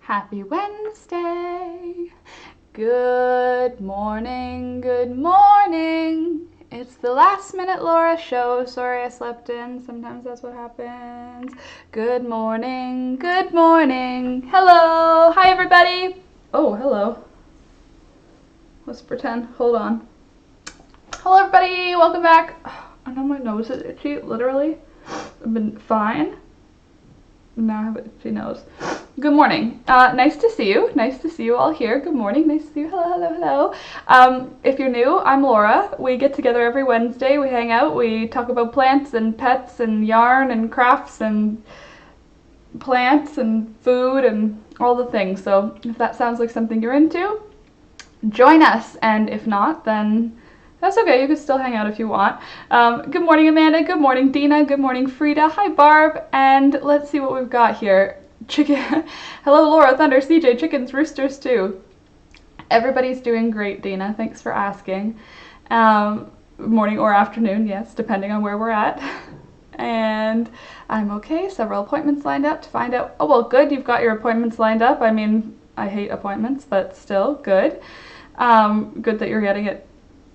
Happy Wednesday. Good morning, good morning. It's the last minute Laura show. Sorry I slept in. Sometimes that's what happens. Good morning, good morning. Hello. Hi everybody. Oh, hello. Let's pretend. Hold on. Hello everybody. Welcome back. I know my nose is itchy, literally. I've been fine. Now I have an itchy nose. Good morning. Nice to see you. Nice to see you all here. Good morning. Nice to see you. Hello, hello, hello. If you're new, I'm Laura. We get together every Wednesday. We hang out. We talk about plants and pets and yarn and crafts and plants and food and all the things. So if that sounds like something you're into, join us. And if not, then that's okay. You can still hang out if you want. Good morning, Amanda. Good morning, Dina. Good morning, Frida. Hi, Barb. And let's see what we've got here. Chicken. Hello, Laura, Thunder, CJ, chickens, roosters too. Everybody's doing great, Dina. Thanks for asking. Morning or afternoon, yes, depending on where we're at. And I'm okay. Several appointments lined up to find out. Oh, well, good. You've got your appointments lined up. I mean, I hate appointments, but still good. Good that you're getting it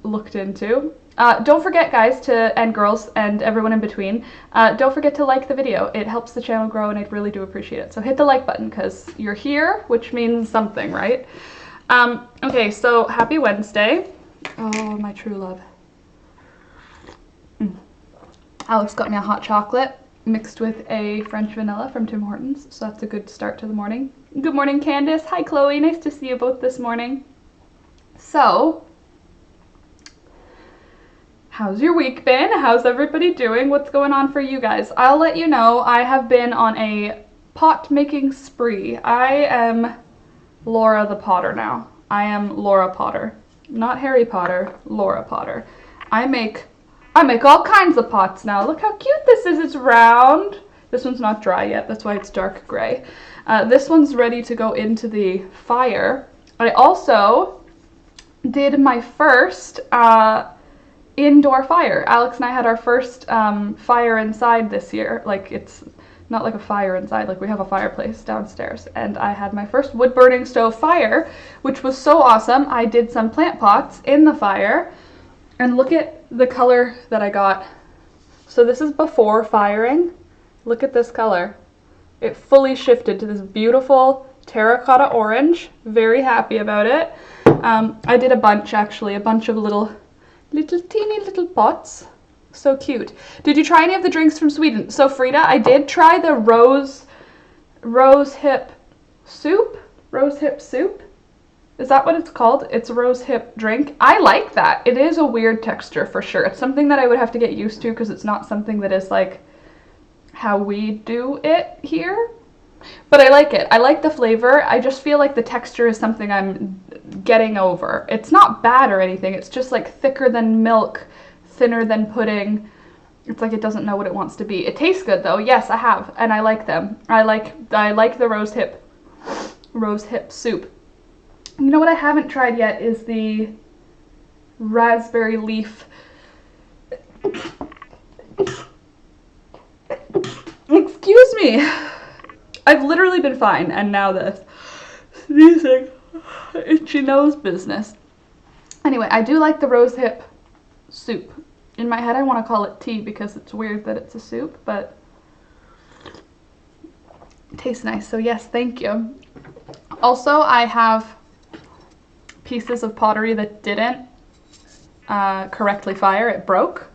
looked into. Don't forget, guys, and girls and everyone in between, don't forget to like the video. It helps the channel grow and I really do appreciate it. So hit the like button because you're here, which means something, right? Okay, so happy Wednesday. Oh, my true love. Alex got me a hot chocolate mixed with a French vanilla from Tim Hortons, so that's a good start to the morning. Good morning, Candace. Hi, Chloe. Nice to see you both this morning. So, how's your week been? How's everybody doing? What's going on for you guys? I'll let you know, I have been on a pot making spree. I am Laura the Potter now. I am Laura Potter. Not Harry Potter, Laura Potter. I make all kinds of pots now. Look how cute this is. It's round. This one's not dry yet. That's why it's dark gray. This one's ready to go into the fire. I also did my first indoor fire. Alex and I had our first fire inside this year. Like, it's not like a fire inside, like we have a fireplace downstairs. And I had my first wood burning stove fire, which was so awesome. I did some plant pots in the fire, and look at the color that I got. So this is before firing. Look at this color. It fully shifted to this beautiful terracotta orange. Very happy about it. I did a bunch, actually, a bunch of little teeny little pots. So cute. Did you try any of the drinks from Sweden? So Frida, I did try the rose hip soup. Rose hip soup? Is that what it's called? It's a rose hip drink. I like that. It is a weird texture for sure. It's something that I would have to get used to because it's not something that is like how we do it here. But I like it. I like the flavor. I just feel like the texture is something I'm getting over. It's not bad or anything. It's just like thicker than milk, thinner than pudding. It's like it doesn't know what it wants to be. It tastes good though. Yes, I have, and I like them. I like the rose hip soup. You know what I haven't tried yet is the raspberry leaf. Excuse me. I've literally been fine, and now this sneezing, itchy nose business. Anyway, I do like the rose hip soup. In my head, I want to call it tea because it's weird that it's a soup, but it tastes nice. So yes, thank you. Also, I have pieces of pottery that didn't correctly fire. It broke.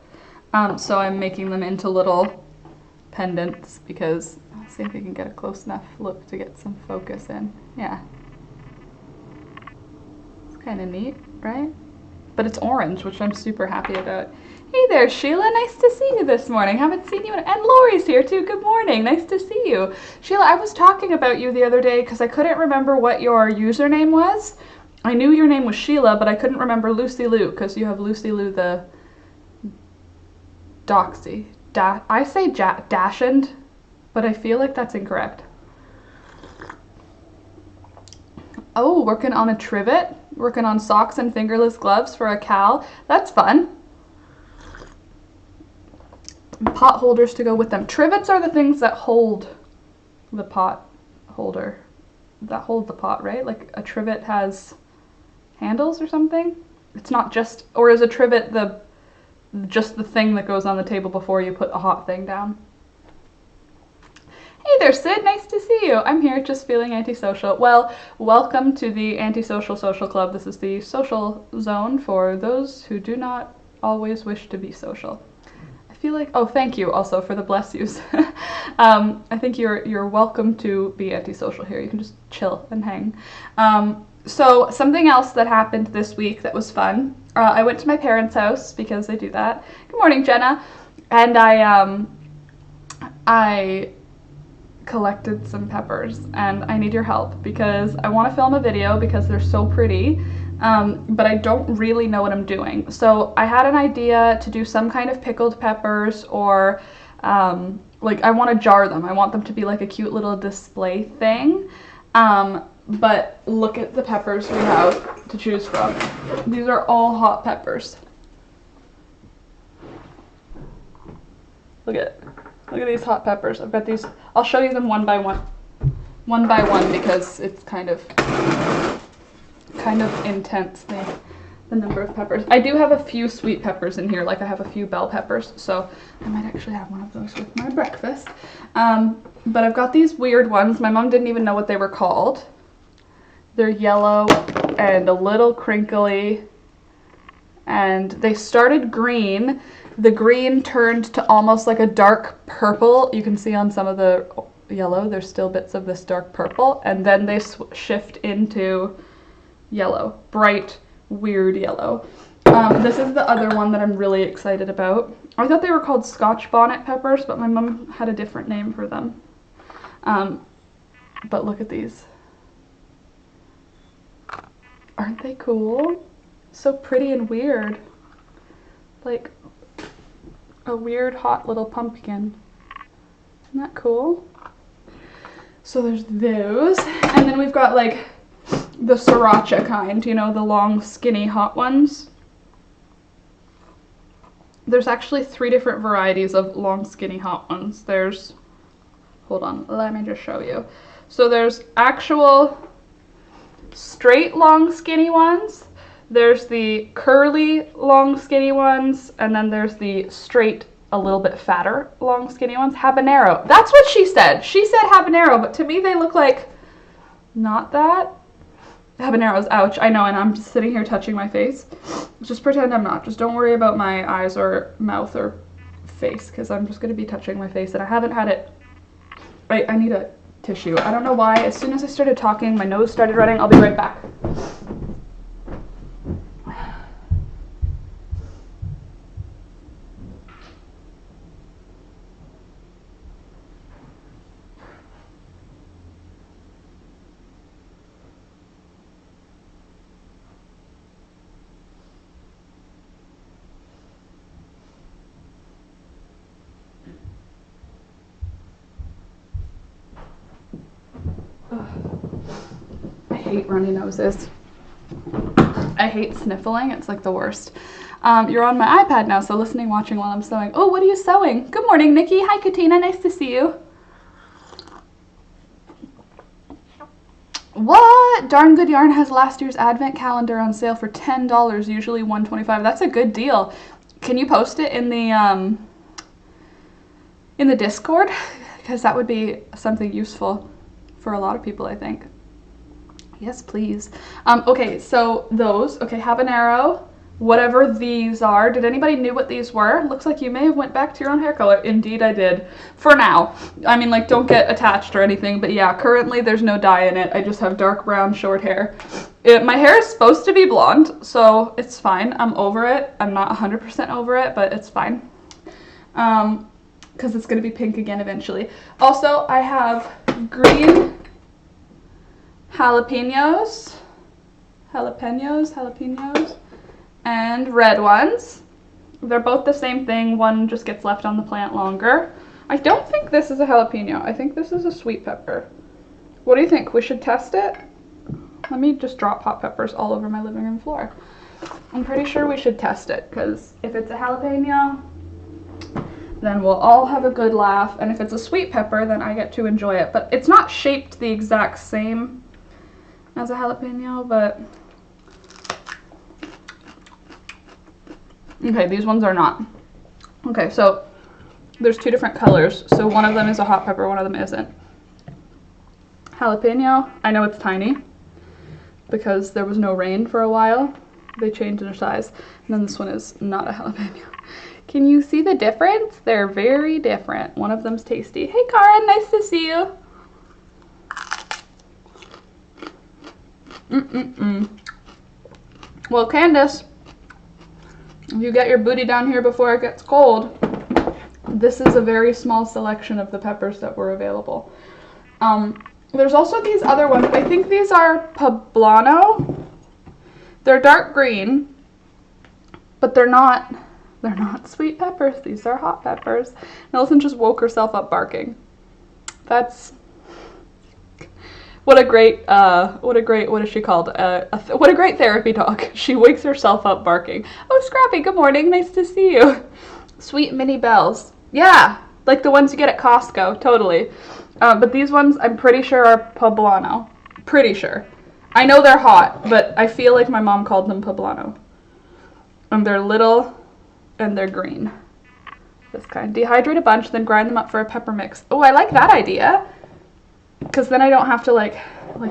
So I'm making them into little pendants because see if we can get a close enough look to get some focus in. Yeah. It's kind of neat, right? But it's orange, which I'm super happy about. Hey there, Sheila. Nice to see you this morning. Haven't seen you and Lori's here too. Good morning. Nice to see you. Sheila, I was talking about you the other day because I couldn't remember what your username was. I knew your name was Sheila, but I couldn't remember Lucy Lou because you have Lucy Lou the Doxy. I say Dashend, but I feel like that's incorrect. Oh, working on a trivet? Working on socks and fingerless gloves for a Cal? That's fun. And pot holders to go with them. Trivets are the things that hold the pot holder. that hold the pot, right? Like a trivet has handles or something. It's not just, or is a trivet just the thing that goes on the table before you put a hot thing down? Hey there, Sid. Nice to see you. I'm here just feeling antisocial. Well, welcome to the Antisocial Social Club. This is the social zone for those who do not always wish to be social. I feel like, oh, thank you also for the bless yous. I think you're welcome to be antisocial here. You can just chill and hang. So something else that happened this week that was fun. I went to my parents' house because I do that. Good morning, Jenna. And I collected some peppers, and I need your help because I want to film a video because they're so pretty, but I don't really know what I'm doing. So I had an idea to do some kind of pickled peppers, or like I want to jar them. I want them to be like a cute little display thing. But look at the peppers we have to choose from. These are all hot peppers. Look at these hot peppers. I've got these. I'll show you them one by one because it's kind of intense, the number of peppers. I do have a few sweet peppers in here, like I have a few bell peppers, so I might actually have one of those with my breakfast. But I've got these weird ones. My mom didn't even know what they were called. They're yellow and a little crinkly, and they started green. The green turned to almost like a dark purple. You can see on some of the yellow, there's still bits of this dark purple, and then they shift into yellow, bright, weird yellow. This is the other one that I'm really excited about. I thought they were called Scotch bonnet peppers, but my mom had a different name for them. But look at these. Aren't they cool? So pretty and weird. Like a weird hot little pumpkin. Isn't that cool? So there's those. And then we've got like the sriracha kind, you know, the long skinny hot ones. There's actually 3 different varieties of long skinny hot ones. There's, hold on, let me just show you. So there's actual straight long skinny ones. There's the curly long skinny ones, and then there's the straight, a little bit fatter long skinny ones. Habanero. That's what she said. She said habanero, but to me they look like not that. Habaneros, ouch. I know, and I'm just sitting here touching my face. Just pretend I'm not. Just don't worry about my eyes or mouth or face, because I'm just going to be touching my face, and I haven't had it. I need a tissue. I don't know why. As soon as I started talking, my nose started running. I'll be right back. I hate runny noses. I hate sniffling. It's like the worst. You're on my iPad now, so listening, watching while I'm sewing. Oh, what are you sewing? Good morning, Nikki. Hi, Katina. Nice to see you. What? Darn Good Yarn has last year's advent calendar on sale for $10, usually $125. That's a good deal. Can you post it in the Discord? Because that would be something useful for a lot of people, I think. Yes, please. Okay, so those. Okay, habanero, whatever these are. Did anybody knew what these were? Looks like you may have went back to your own hair color. Indeed, I did. For now. I mean, like, don't get attached or anything, but yeah, currently there's no dye in it. I just have dark brown short hair. My hair is supposed to be blonde, so it's fine. I'm over it. I'm not 100% over it, but it's fine. Because it's going to be pink again eventually. Also, I have green jalapenos, and red ones. They're both the same thing. One just gets left on the plant longer. I don't think this is a jalapeno. I think this is a sweet pepper. What do you think? We should test it? Let me just drop hot peppers all over my living room floor. I'm pretty sure we should test it, because if it's a jalapeno, then we'll all have a good laugh, and if it's a sweet pepper, then I get to enjoy it. But it's not shaped the exact same as a jalapeno, but okay, these ones are not. Okay, so there's two different colors. So one of them is a hot pepper, one of them isn't. Jalapeno, I know it's tiny because there was no rain for a while. They changed their size. And then this one is not a jalapeno. Can you see the difference? They're very different. One of them's tasty. Hey Karen, nice to see you. Well, Candace, if you get your booty down here before it gets cold, this is a very small selection of the peppers that were available. There's also these other ones. I think these are poblano. They're dark green, but they're not sweet peppers. These are hot peppers. Nelson just woke herself up barking. That's what a great what is she called? What a great therapy dog. She wakes herself up barking. Oh, Scrappy, good morning. Nice to see you. Sweet mini bells. Yeah, like the ones you get at Costco. Totally. But these ones, I'm pretty sure are poblano. Pretty sure. I know they're hot, but I feel like my mom called them poblano. And they're little and they're green. This kind. Dehydrate a bunch, then grind them up for a pepper mix. Oh, I like that idea. Because then I don't have to like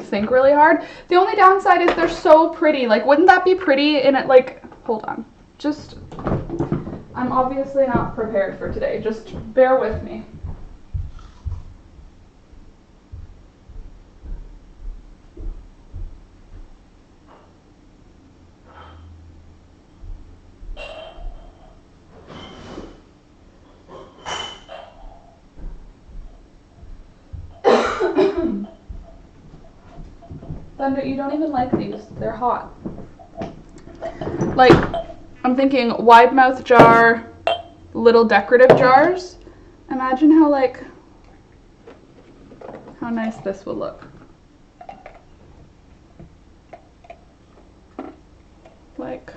think really hard. The only downside is they're so pretty. Like, wouldn't that be pretty in it? Like, hold on. Just, I'm obviously not prepared for today. Just bear with me. Thunder, you don't even like these. They're hot. Like, I'm thinking wide mouth jar, little decorative jars. Imagine how nice this will look. Like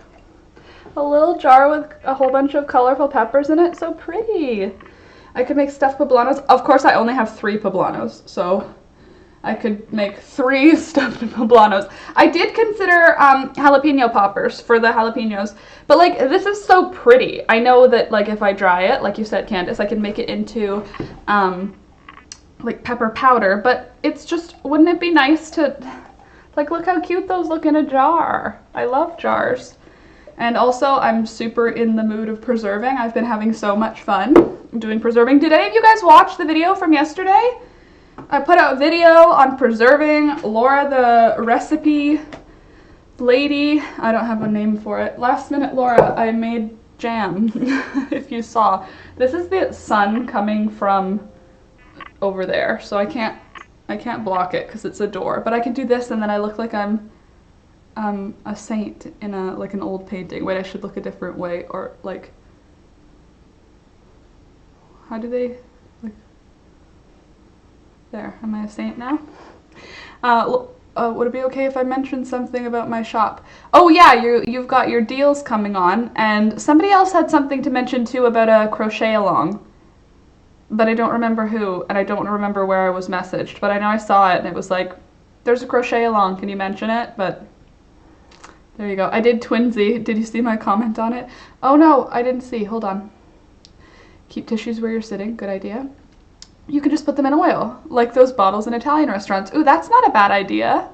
a little jar with a whole bunch of colorful peppers in it. So pretty. I could make stuffed poblanos. Of course, I only have 3 poblanos, so I could make 3 stuffed poblanos. I did consider jalapeno poppers for the jalapenos, but like this is so pretty. I know that like if I dry it, like you said, Candace, I can make it into like pepper powder, but it's just, wouldn't it be nice to, like, look how cute those look in a jar. I love jars. And also, I'm super in the mood of preserving. I've been having so much fun doing preserving. Did any of you guys watch the video from yesterday? I put out a video on preserving. Laura, the recipe lady, I don't have a name for it. Last minute Laura, I made jam, if you saw. This is the sun coming from over there, so I can't block it because it's a door. But I can do this and then I look like I'm a saint in like an old painting. Wait, I should look a different way, or like, how do they, like, there, am I a saint now? Would it be okay if I mentioned something about my shop? Oh yeah, you've got your deals coming on, and somebody else had something to mention too about a crochet along, but I don't remember who, and I don't remember where I was messaged, but I know I saw it and it was like, there's a crochet along, can you mention it? But there you go. I did twinsy. Did you see my comment on it? Oh no, I didn't see. Hold on. Keep tissues where you're sitting. Good idea. You can just put them in oil, like those bottles in Italian restaurants. Ooh, that's not a bad idea.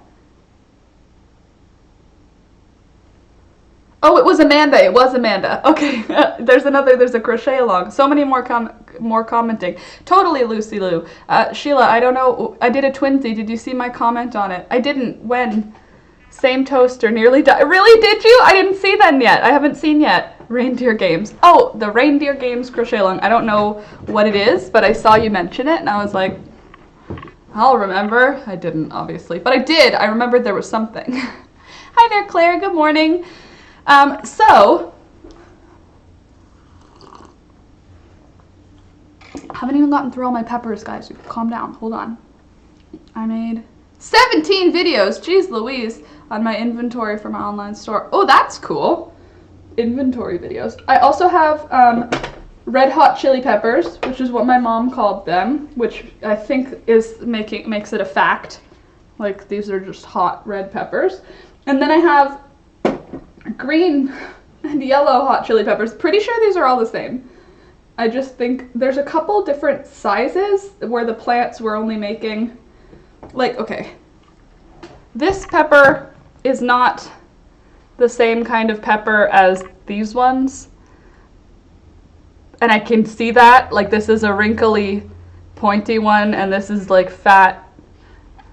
Oh, it was Amanda. It was Amanda. Okay, there's a crochet along. So many more commenting. Totally, Lucy Lou. Sheila, I don't know. I did a twinsy. Did you see my comment on it? I didn't. When? Same toaster, nearly died. Really, did you? I didn't see them yet. I haven't seen yet. Reindeer games. Oh, the reindeer games crochet along. I don't know what it is, but I saw you mention it, and I was like, I'll remember. I didn't, obviously, but I did. I remembered there was something. Hi there, Claire. Good morning. So, I haven't even gotten through all my peppers, guys. Calm down. Hold on. I made 17 videos. Jeez Louise. On my inventory for my online store. Oh, that's cool. Inventory videos. I also have red hot chili peppers, which is what my mom called them, which I think is makes it a fact Like these are just hot red peppers. And then I have green and yellow hot chili peppers. Pretty sure these are all the same. I just think there's a couple different sizes where the plants were only making, like, okay, this pepper is not the same kind of pepper as these ones. And I can see that, like this is a wrinkly, pointy one, and this is like fat,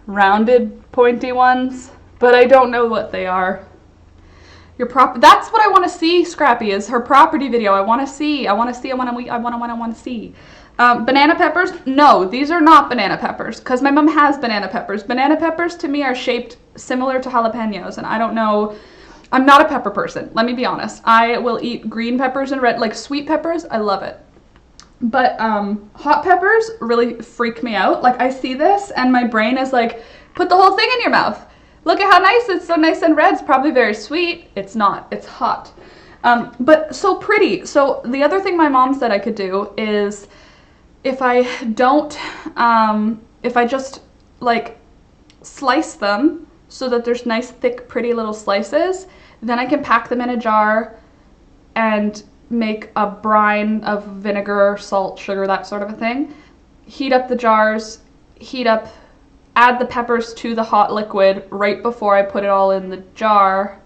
rounded, pointy ones. But I don't know what they are. That's what I want to see, Scrappy, is her property video. I want to see. Banana peppers? No, these are not banana peppers, because my mom has banana peppers. Banana peppers to me are shaped similar to jalapenos, and I don't know. I'm not a pepper person, let me be honest. I will eat green peppers and red, like sweet peppers, I love it. But hot peppers really freak me out. Like I see this and my brain is like, put the whole thing in your mouth. Look at how nice, it's so nice and red. It's probably very sweet. It's not, it's hot. But so pretty. So the other thing my mom said I could do is if I just like slice them so that there's nice, thick, pretty little slices, then I can pack them in a jar and make a brine of vinegar, salt, sugar, that sort of a thing. Heat up the jars, add the peppers to the hot liquid right before I put it all in the jar.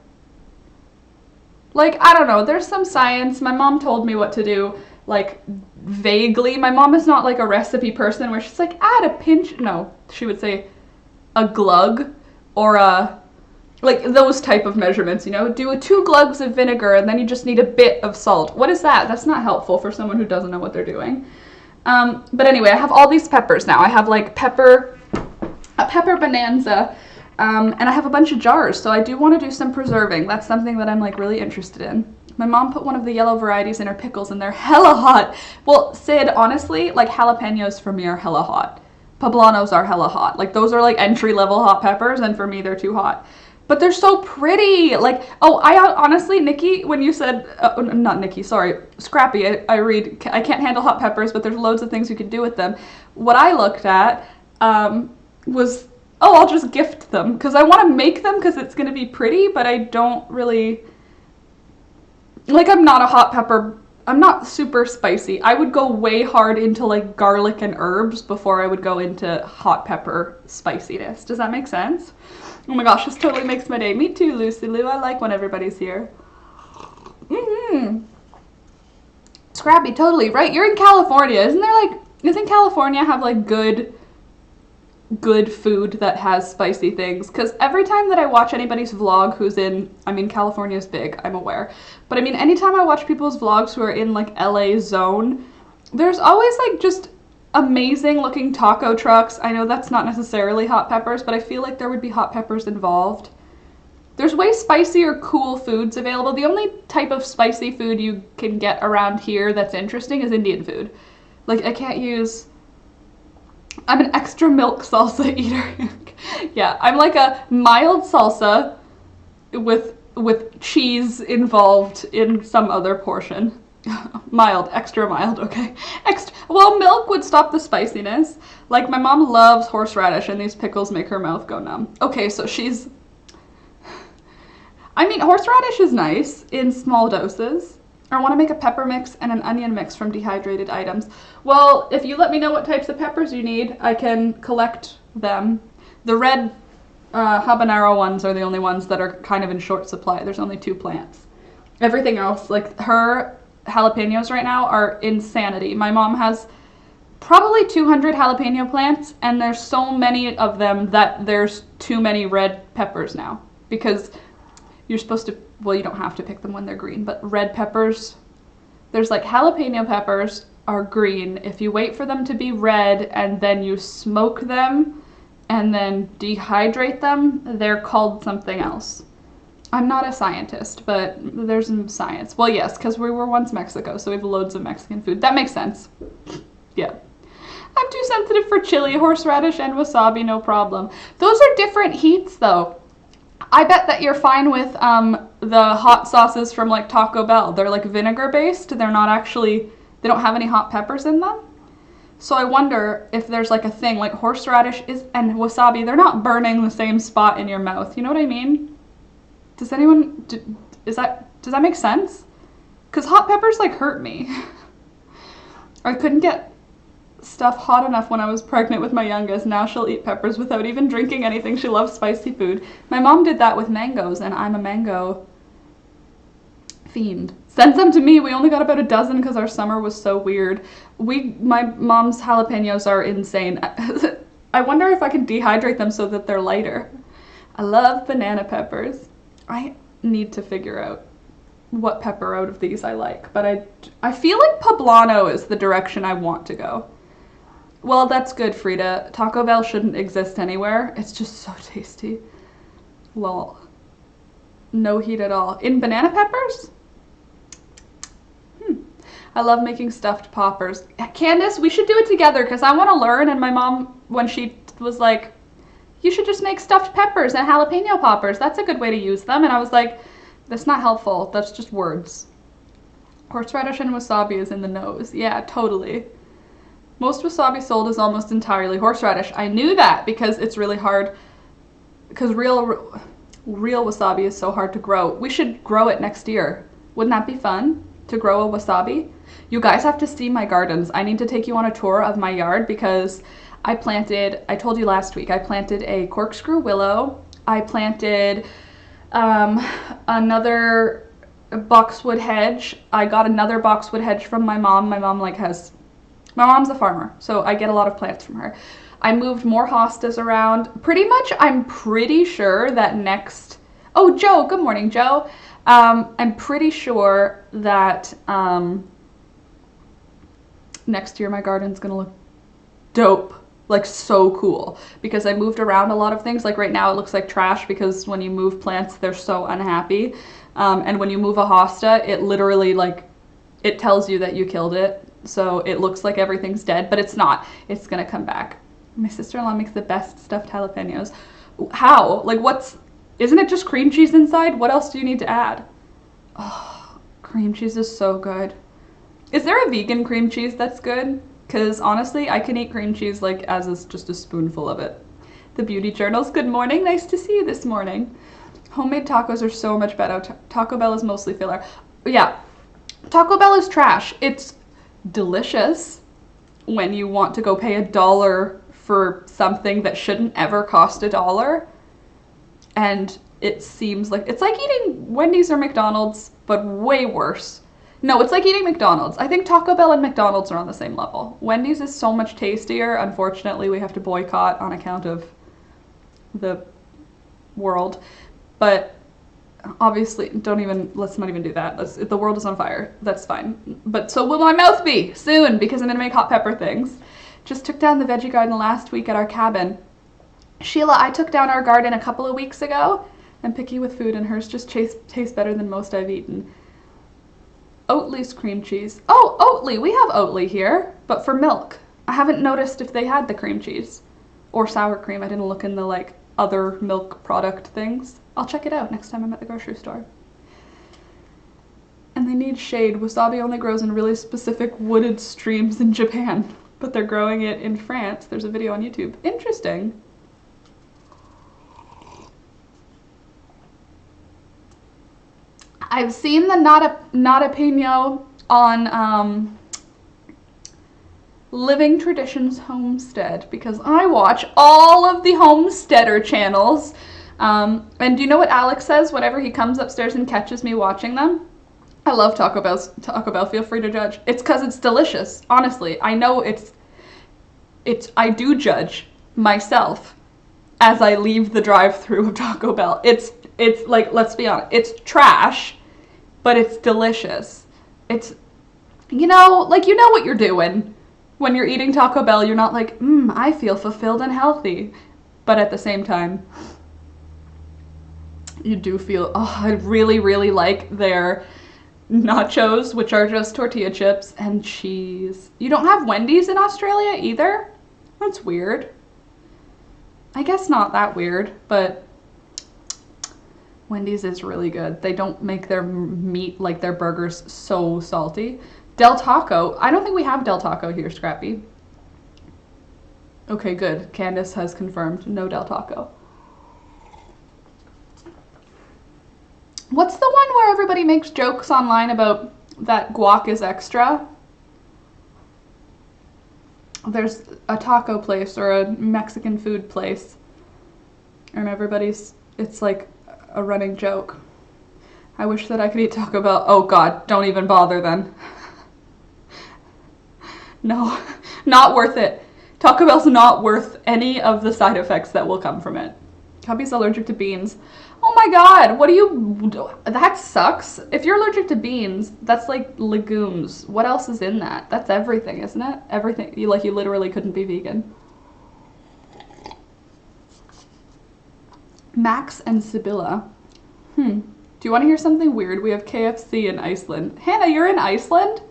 Like, I don't know, there's some science. My mom told me what to do, like, vaguely. My mom is not like a recipe person where she's like, add a pinch. No, she would say a glug or like those type of measurements, you know? Do 2 glugs of vinegar and then you just need a bit of salt. What is that? That's not helpful for someone who doesn't know what they're doing. But anyway, I have all these peppers now. I have like a pepper bonanza, and I have a bunch of jars, so I do want to do some preserving. That's something that I'm like really interested in. My mom put one of the yellow varieties in her pickles and they're hella hot. Well, Sid, honestly, like jalapenos for me are hella hot. Poblanos are hella hot. Like those are like entry-level hot peppers, and for me they're too hot. But they're so pretty. Like, oh, I honestly, Nikki, when you said, not Nikki, sorry, Scrappy, I read, I can't handle hot peppers, but there's loads of things you can do with them. What I looked at was, oh, I'll just gift them, because I want to make them because it's going to be pretty, but I don't really, like, I'm not a hot pepper, I'm not super spicy. I would go way hard into like garlic and herbs before I would go into hot pepper spiciness. Does that make sense? Oh my gosh, this totally makes my day. Me too, Lucy Lou. I like when everybody's here. Scrappy, totally. Right, you're in California. Isn't California have like good food that has spicy things? Because every time that I watch anybody's vlog who's in, I mean, California's big, I'm aware. But I mean, anytime I watch people's vlogs who are in like LA zone, there's always like just amazing looking taco trucks. I know that's not necessarily hot peppers, but I feel like there would be hot peppers involved. There's way spicier, cool foods available. The only type of spicy food you can get around here that's interesting is Indian food. Like, I can't use, I'm an extra milk salsa eater. Yeah, I'm like a mild salsa with cheese involved in some other portion. Mild, extra mild, okay. Well, milk would stop the spiciness. Like, my mom loves horseradish, and these pickles make her mouth go numb. Okay, so I mean, horseradish is nice in small doses. I want to make a pepper mix and an onion mix from dehydrated items. Well, if you let me know what types of peppers you need, I can collect them. The red habanero ones are the only ones that are kind of in short supply. There's only 2 plants. Everything else, like her jalapenos right now are insanity. My mom has probably 200 jalapeno plants, and there's so many of them that there's too many red peppers now, because you're supposed to, well, you don't have to pick them when they're green, but red peppers, there's like jalapeno peppers are green. If you wait for them to be red and then you smoke them and then dehydrate them, they're called something else. I'm not a scientist, but there's some science. Well, yes, because we were once Mexico, so we have loads of Mexican food. That makes sense. Yeah. I'm too sensitive for chili, horseradish, and wasabi, no problem. Those are different heats, though. I bet that you're fine with the hot sauces from, like, Taco Bell. They're, like, vinegar-based. They're not actually, they don't have any hot peppers in them. So I wonder if there's like a thing, like horseradish and wasabi, they're not burning the same spot in your mouth. You know what I mean? Does that make sense? Because hot peppers like hurt me. I couldn't get stuff hot enough when I was pregnant with my youngest. Now she'll eat peppers without even drinking anything. She loves spicy food. My mom did that with mangoes, and I'm a mango fiend. Send them to me. We only got about a dozen because our summer was so weird. My mom's jalapenos are insane. I wonder if I can dehydrate them so that they're lighter. I love banana peppers. I need to figure out what pepper out of these I like, but I feel like poblano is the direction I want to go. Well, that's good, Frida. Taco Bell shouldn't exist anywhere. It's just so tasty. Lol. No heat at all. In banana peppers? I love making stuffed poppers. Candace, we should do it together because I want to learn. And my mom, when she was like, you should just make stuffed peppers and jalapeno poppers. That's a good way to use them. And I was like, that's not helpful. That's just words. Horseradish and wasabi is in the nose. Yeah, totally. Most wasabi sold is almost entirely horseradish. I knew that because it's really hard. Because real wasabi is so hard to grow. We should grow it next year. Wouldn't that be fun? To grow a wasabi? You guys have to see my gardens. I need to take you on a tour of my yard because I told you last week, I planted a corkscrew willow. I planted another boxwood hedge. I got another boxwood hedge from my mom. My mom's a farmer, so I get a lot of plants from her. I moved more hostas around. Pretty much, I'm pretty sure that oh, Joe, good morning, Joe. I'm pretty sure that next year my garden's gonna look dope, like so cool, because I moved around a lot of things. Like right now it looks like trash because when you move plants, they're so unhappy. And when you move a hosta, it literally it tells you that you killed it. So it looks like everything's dead, but it's not. It's gonna come back. My sister-in-law makes the best stuffed jalapenos. How? Isn't it just cream cheese inside? What else do you need to add? Oh, cream cheese is so good. Is there a vegan cream cheese that's good? Because honestly, I can eat cream cheese as is just a spoonful of it. The beauty journals, good morning. Nice to see you this morning. Homemade tacos are so much better. Taco Bell is mostly filler. Yeah, Taco Bell is trash. It's delicious when you want to go pay $1 for something that shouldn't ever cost $1. And it seems like it's like eating Wendy's or McDonald's, but way worse. No, it's like eating McDonald's. I think Taco Bell and McDonald's are on the same level. Let's is so much tastier. Unfortunately, we have to boycott on account of the world. But obviously, let's not even do that. The world is on fire. That's fine. But so will my mouth be soon because I'm going to make hot pepper things. Just took down the veggie garden last week at our cabin. Sheila, I took down our garden a couple of weeks ago. I'm picky with food and hers just tastes better than most I've eaten. Oatly's cream cheese. Oh, Oatly. We have Oatly here, but for milk. I haven't noticed if they had the cream cheese or sour cream. I didn't look in the other milk product things. I'll check it out next time I'm at the grocery store. And they need shade. Wasabi only grows in really specific wooded streams in Japan, but they're growing it in France. There's a video on YouTube. Interesting. I've seen the Notapeno on Living Traditions Homestead because I watch all of the homesteader channels. And do you know what Alex says whenever he comes upstairs and catches me watching them? I love Taco Bell. Feel free to judge. It's because it's delicious. Honestly, I know I do judge myself as I leave the drive-thru of Taco Bell. It's let's be honest, it's trash. But it's delicious. It's, you know what you're doing. When you're eating Taco Bell, you're not like, I feel fulfilled and healthy. But at the same time, you do feel, I really, really like their nachos, which are just tortilla chips and cheese. You don't have Wendy's in Australia either? That's weird. I guess not that weird, but Wendy's is really good. They don't make their meat, their burgers, so salty. Del Taco. I don't think we have Del Taco here, Scrappy. Okay, good. Candace has confirmed no Del Taco. What's the one where everybody makes jokes online about that guac is extra? There's a taco place or a Mexican food place, and it's like a running joke. I wish that I could eat Taco Bell. Oh God, don't even bother then. No, not worth it. Taco Bell's not worth any of the side effects that will come from it. Hubby's allergic to beans. Oh my God, what do you, that sucks. If you're allergic to beans, that's like legumes. What else is in that? That's everything, isn't it? Everything, you literally couldn't be vegan. Max and Sibylla. Do you want to hear something weird? We have KFC in Iceland. Hannah, you're in Iceland?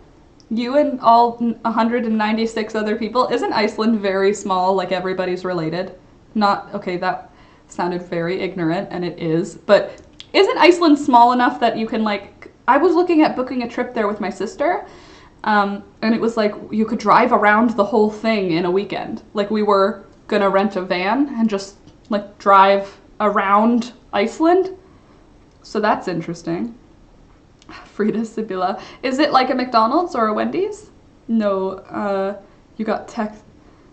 You and all 196 other people? Isn't Iceland very small, like everybody's related? Not, okay, that sounded very ignorant, and it is, but isn't Iceland small enough that you can, like, I was looking at booking a trip there with my sister, and it was like, you could drive around the whole thing in a weekend. Like, we were gonna rent a van and just, like, drive around Iceland. So that's interesting. Frida Sibylla. Is it like a McDonald's or a Wendy's? No, you got text.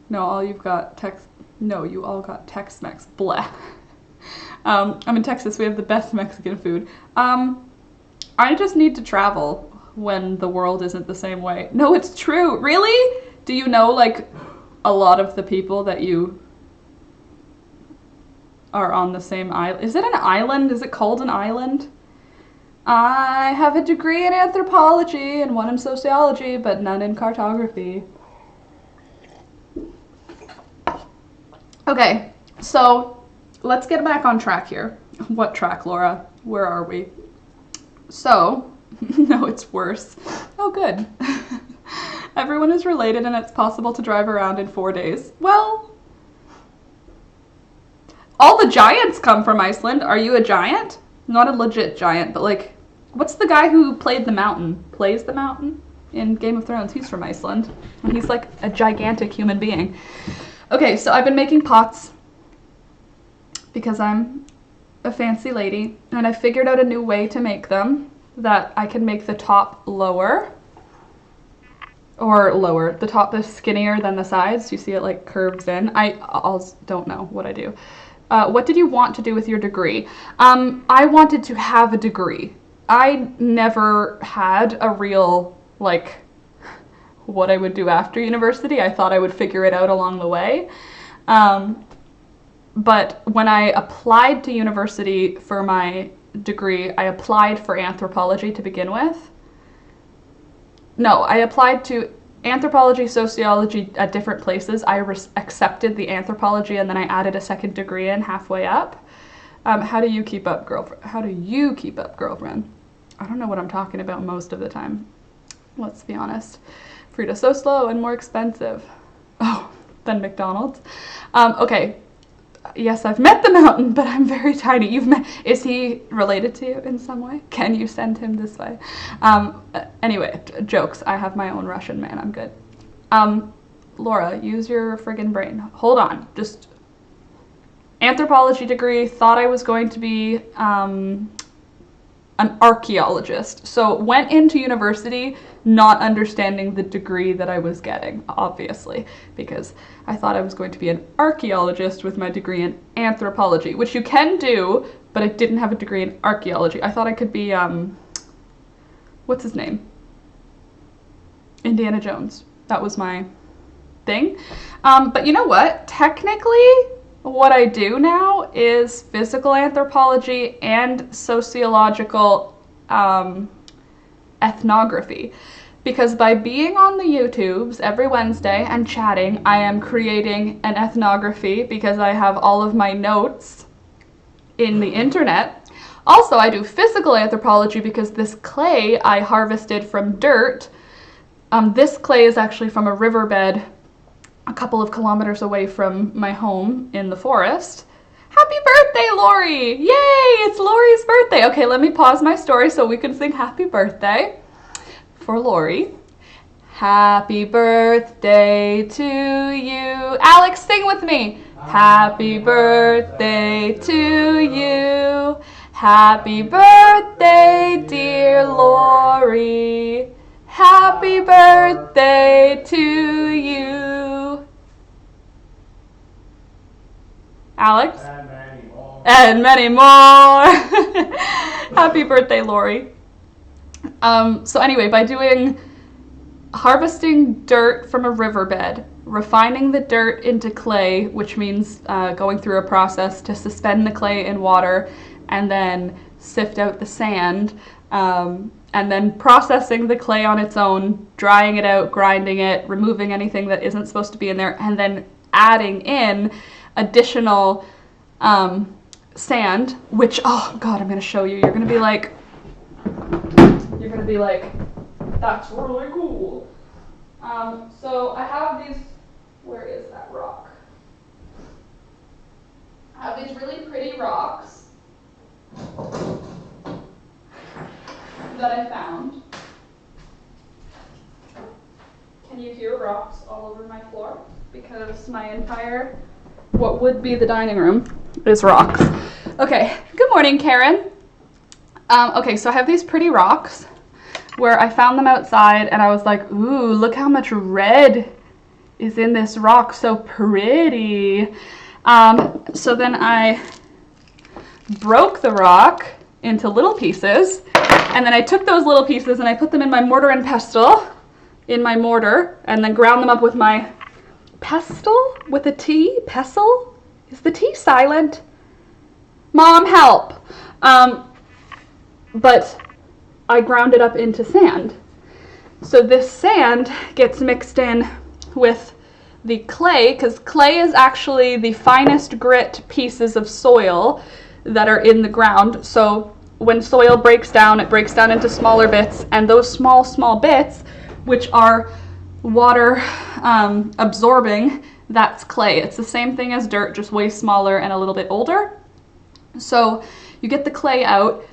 No, all you've got text. No, you all got Tex-Mex. Bleh. I'm in Texas. We have the best Mexican food. I just need to travel when the world isn't the same way. No, it's true. Really? Do you know, like, a lot of the people that you are on the same island? Is it an island? Is it called an island? I have a degree in anthropology and one in sociology, but none in cartography. Okay, so let's get back on track here. What track, Laura? Where are we? So, no, it's worse. Oh, good. Everyone is related and it's possible to drive around in 4 days. Well, all the giants come from Iceland. Are you a giant? Not a legit giant, but like, what's the guy who plays the mountain in Game of Thrones? He's from Iceland. And he's like a gigantic human being. Okay, so I've been making pots because I'm a fancy lady, and I figured out a new way to make them that I can make the top lower, or lower. The top is skinnier than the sides. You see it like curves in. I don't know what I do. What did you want to do with your degree? I wanted to have a degree. I never had a real, like, what I would do after university. I thought I would figure it out along the way. But when I applied to university for my degree, I applied for anthropology to begin with. No, I applied to anthropology, sociology at different places. I accepted the anthropology and then I added a second degree in halfway up. How do you keep up, girlfriend? I don't know what I'm talking about most of the time. Let's be honest. Frida, so slow and more expensive. Oh, than McDonald's. Okay. Yes, I've met the mountain, but I'm very tiny. Is he related to you in some way? Can you send him this way? Anyway, jokes. I have my own Russian man. I'm good. Laura, use your friggin' brain. Hold on. Just anthropology degree. Thought I was going to be an archaeologist. So went into university not understanding the degree that I was getting, obviously, because I thought I was going to be an archaeologist with my degree in anthropology, which you can do, but I didn't have a degree in archaeology. I thought I could be, what's his name? Indiana Jones. That was my thing. But you know what? Technically, what I do now is physical anthropology and sociological ethnography. Because by being on the YouTubes every Wednesday and chatting, I am creating an ethnography because I have all of my notes in the internet. Also, I do physical anthropology because this clay I harvested from dirt. This clay is actually from a riverbed a couple of kilometers away from my home in the forest. Happy birthday, Lori! Yay, it's Lori's birthday. Okay, let me pause my story so we can sing happy birthday for Lori. Happy birthday to you. Alex, sing with me. Happy birthday to you. Happy birthday, dear Lori. Happy birthday to you. Alex? And many more. Happy birthday, Lori. So anyway, by harvesting dirt from a riverbed, refining the dirt into clay, which means going through a process to suspend the clay in water and then sift out the sand, and then processing the clay on its own, drying it out, grinding it, removing anything that isn't supposed to be in there, and then adding in additional sand, which, oh God, I'm going to show you. You're going to be like, that's really cool. So I have these, where is that rock? I have these really pretty rocks that I found. Can you hear rocks all over my floor? Because my entire, what would be the dining room, is rocks. Okay, good morning, Karen. Okay, so I have these pretty rocks where I found them outside and I was like, ooh, look how much red is in this rock, so pretty. So then I broke the rock into little pieces, and then I took those little pieces and I put them in my mortar and pestle, in my mortar, and then ground them up with my pestle, with a T, pestle? Is the T silent? Mom, help. But I ground it up into sand. So this sand gets mixed in with the clay, because clay is actually the finest grit pieces of soil that are in the ground. So when soil breaks down, it breaks down into smaller bits, and those small bits, which are water absorbing, that's clay. It's the same thing as dirt, just way smaller and a little bit older. So you get the clay out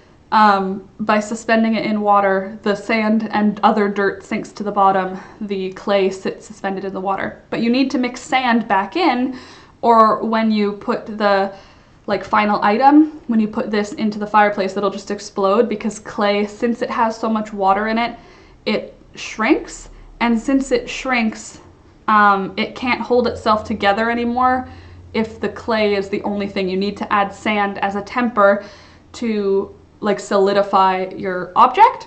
by suspending it in water. The sand and other dirt sinks to the bottom. The clay sits suspended in the water. But you need to mix sand back in, or when you put the final item, when you put this into the fireplace, it'll just explode, because clay, since it has so much water in it, it shrinks. And since it shrinks, it can't hold itself together anymore if the clay is the only thing. You need to add sand as a temper to solidify your object.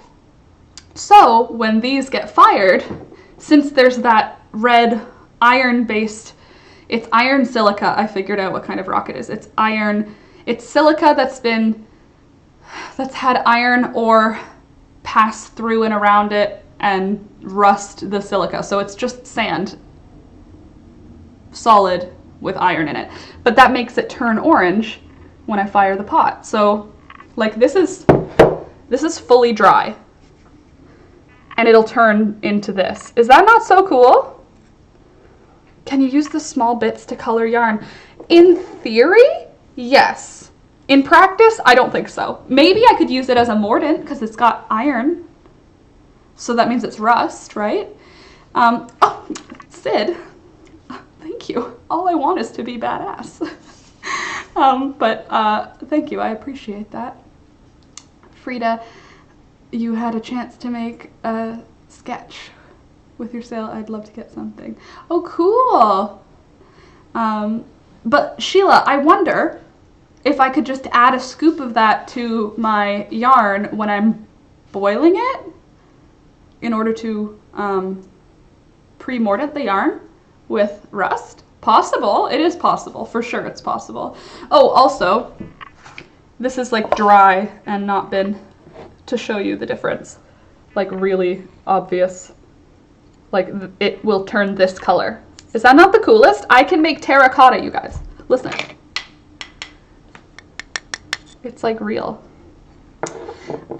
So when these get fired, since there's that red iron-based, it's iron silica, I figured out what kind of rock it is. It's iron, it's silica that's had iron ore pass through and around it and rust the silica. So it's just sand, solid with iron in it. But that makes it turn orange when I fire the pot. So this is fully dry, and it'll turn into this. Is that not so cool? Can you use the small bits to color yarn? In theory, yes. In practice, I don't think so. Maybe I could use it as a mordant because it's got iron. So that means it's rust, right? Oh, Sid, thank you. All I want is to be badass. But thank you, I appreciate that. Frida, you had a chance to make a sketch with your sale. I'd love to get something. Oh, cool. But Sheila, I wonder if I could just add a scoop of that to my yarn when I'm boiling it in order to pre-mordant the yarn with rust. Possible. It is possible. For sure it's possible. Oh, also, this is dry and not been, to show you the difference. Really obvious. It will turn this color. Is that not the coolest? I can make terracotta, you guys. Listen. It's real.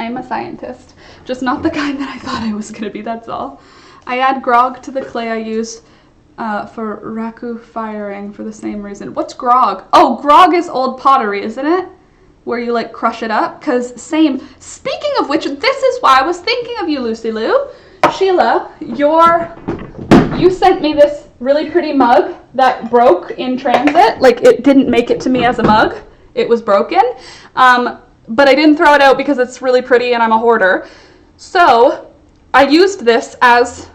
I'm a scientist. Just not the kind that I thought I was gonna be, that's all. I add grog to the clay I use for raku firing for the same reason. What's grog? Oh, grog is old pottery, isn't it? Where you crush it up, because same. Speaking of which, this is why I was thinking of you, Lucy Lou. Sheila, you sent me this really pretty mug that broke in transit. Like, it didn't make it to me as a mug. It was broken. But I didn't throw it out because it's really pretty and I'm a hoarder. So I used this as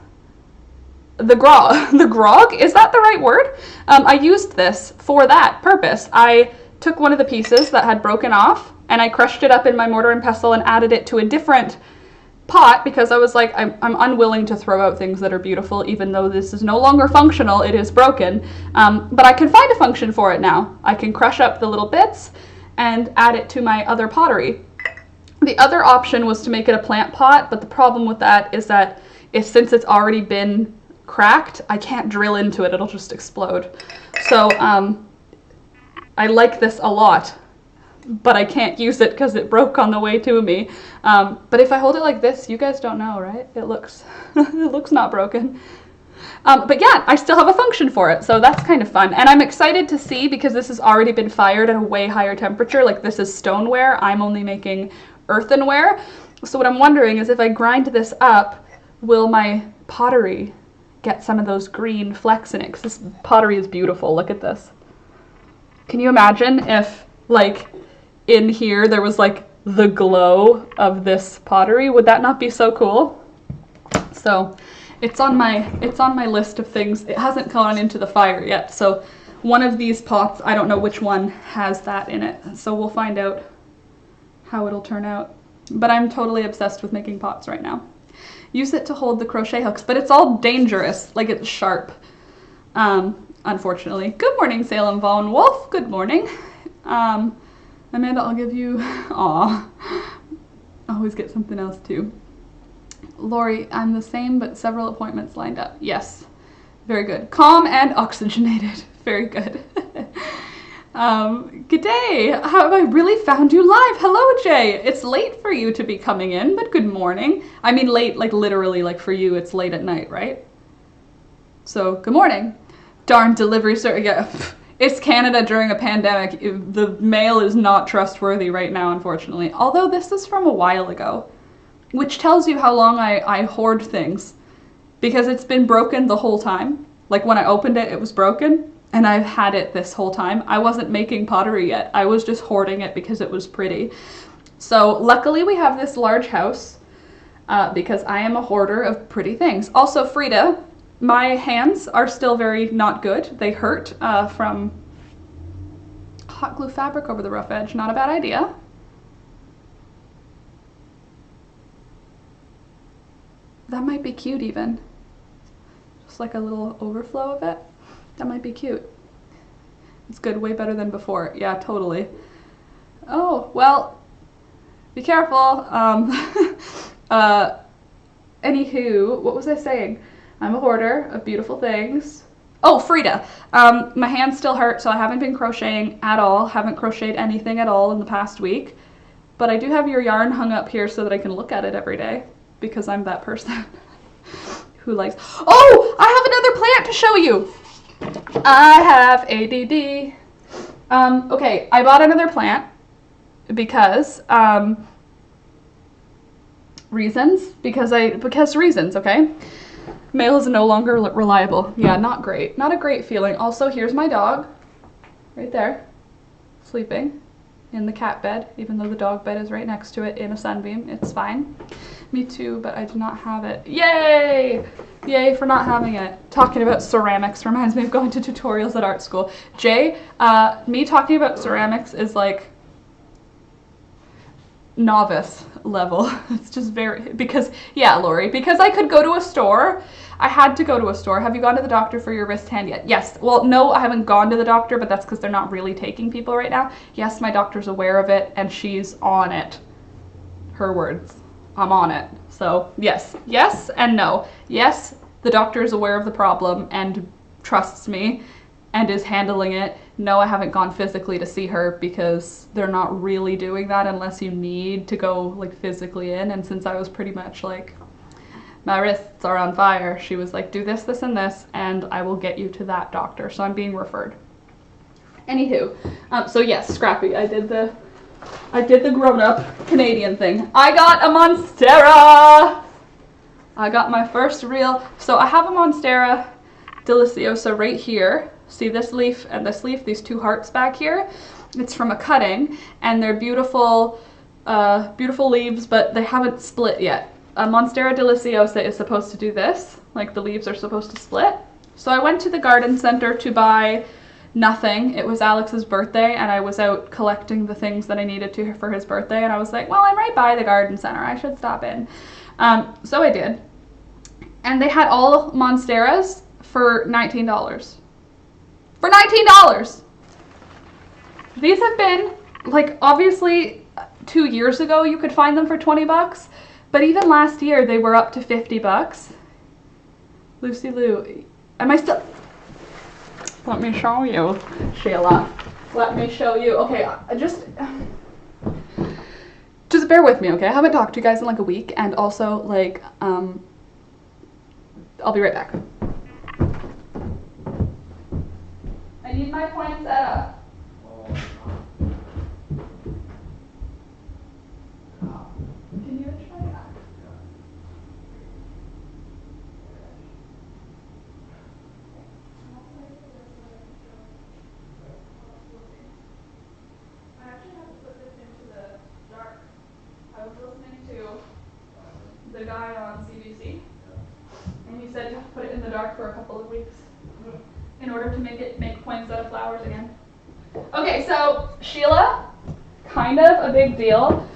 the grog, is that the right word? I used this for that purpose. I took one of the pieces that had broken off and I crushed it up in my mortar and pestle and added it to a different pot because I was like, I'm unwilling to throw out things that are beautiful, even though this is no longer functional, it is broken. But I can find a function for it now. I can crush up the little bits and add it to my other pottery. The other option was to make it a plant pot, but the problem with that is that since it's already been cracked, I can't drill into it, it'll just explode. So I like this a lot, but I can't use it because it broke on the way to me. But if I hold it like this, you guys don't know, right? It looks it looks not broken. But yeah, I still have a function for it, so that's kind of fun. And I'm excited to see, because this has already been fired at a way higher temperature. Like, this is stoneware, I'm only making earthenware. So what I'm wondering is if I grind this up, will my pottery get some of those green flecks in it? Because this pottery is beautiful, look at this. Can you imagine if, like, in here there was like the glow of this pottery? Would that not be so cool? So it's on my list of things. It hasn't gone into the fire yet, so one of these pots, I don't know which one has that in it, so we'll find out how it'll turn out. But I'm totally obsessed with making pots right now. Use it to hold the crochet hooks, but it's all dangerous, like it's sharp, unfortunately. Good morning, Salem Vaughn Wolf. Good morning. Amanda, I'll give you, aw, always get something else too. Lori, I'm the same, but several appointments lined up. Yes, very good. Calm and oxygenated. Very good. Good day. Have I really found you live? Hello, Jay. It's late for you to be coming in, but good morning. I mean late, like literally, like for you, it's late at night, right? So, good morning. Darn delivery service. Yeah, it's Canada during a pandemic. The mail is not trustworthy right now, unfortunately. Although this is from a while ago, which tells you how long I hoard things, because it's been broken the whole time. Like when I opened it, it was broken, and I've had it this whole time. I wasn't making pottery yet. I was just hoarding it because it was pretty. So luckily we have this large house because I am a hoarder of pretty things. Also, Frida, my hands are still very not good. They hurt from hot glue fabric over the rough edge. Not a bad idea. That might be cute even. Just like a little overflow of it. That might be cute. It's good, way better than before. Yeah, totally. Oh, well, be careful. Anywho, what was I saying? I'm a hoarder of beautiful things. Oh, Frida. My hands still hurt, so I haven't been crocheting at all. Haven't crocheted anything at all in the past week. But I do have your yarn hung up here so that I can look at it every day, because I'm that person who likes... Oh, I have another plant to show you. I have ADD. Okay, I bought another plant because reasons, okay? Mail is no longer reliable. Yeah, not great. Not a great feeling. Also, here's my dog right there, sleeping in the cat bed, even though the dog bed is right next to it in a sunbeam. It's fine. Me too, but I do not have it. Yay! Yay for not having it. Talking about ceramics reminds me of going to tutorials at art school. Jay, me talking about ceramics is like novice level. It's just very, because, yeah, Lori, because I could go to a store. I had to go to a store. Have you gone to the doctor for your wrist hand yet? Yes. Well, no, I haven't gone to the doctor, but that's because they're not really taking people right now. Yes, my doctor's aware of it, and she's on it. Her words. I'm on it. So, yes. Yes and no. Yes, the doctor is aware of the problem and trusts me and is handling it. No, I haven't gone physically to see her because they're not really doing that unless you need to go like physically in. And since I was pretty much like, my wrists are on fire, she was like, do this, this, and this, and I will get you to that doctor. So I'm being referred. Anywho, so yes, Scrappy, I did the grown-up Canadian thing. I got a Monstera! I got my first real, so I have a Monstera deliciosa right here. See this leaf and this leaf, these two hearts back here? It's from a cutting, and they're beautiful, beautiful leaves, but they haven't split yet. A Monstera deliciosa is supposed to do this, like the leaves are supposed to split. So I went to the garden center to buy nothing. It was Alex's birthday, and I was out collecting the things that I needed to for his birthday, and I was like, well, I'm right by the garden center, I should stop in. So I did. And they had all Monsteras for $19. For $19! These have been, like, obviously 2 years ago you could find them for 20 bucks, but even last year they were up to 50 bucks. Lucy Lou, am I still? Let me show you, Sheila. Let me show you. Okay, just bear with me, okay? I haven't talked to you guys in like a week, and also, like, I'll be right back. I need my poinsettia. Can you try that? I actually have to put this into the dark. I was listening to the guy on CBC, and he said you have to put it in the dark for a couple of weeks in order to make poinsettia flowers again. Okay, so Sheila, kind of a big deal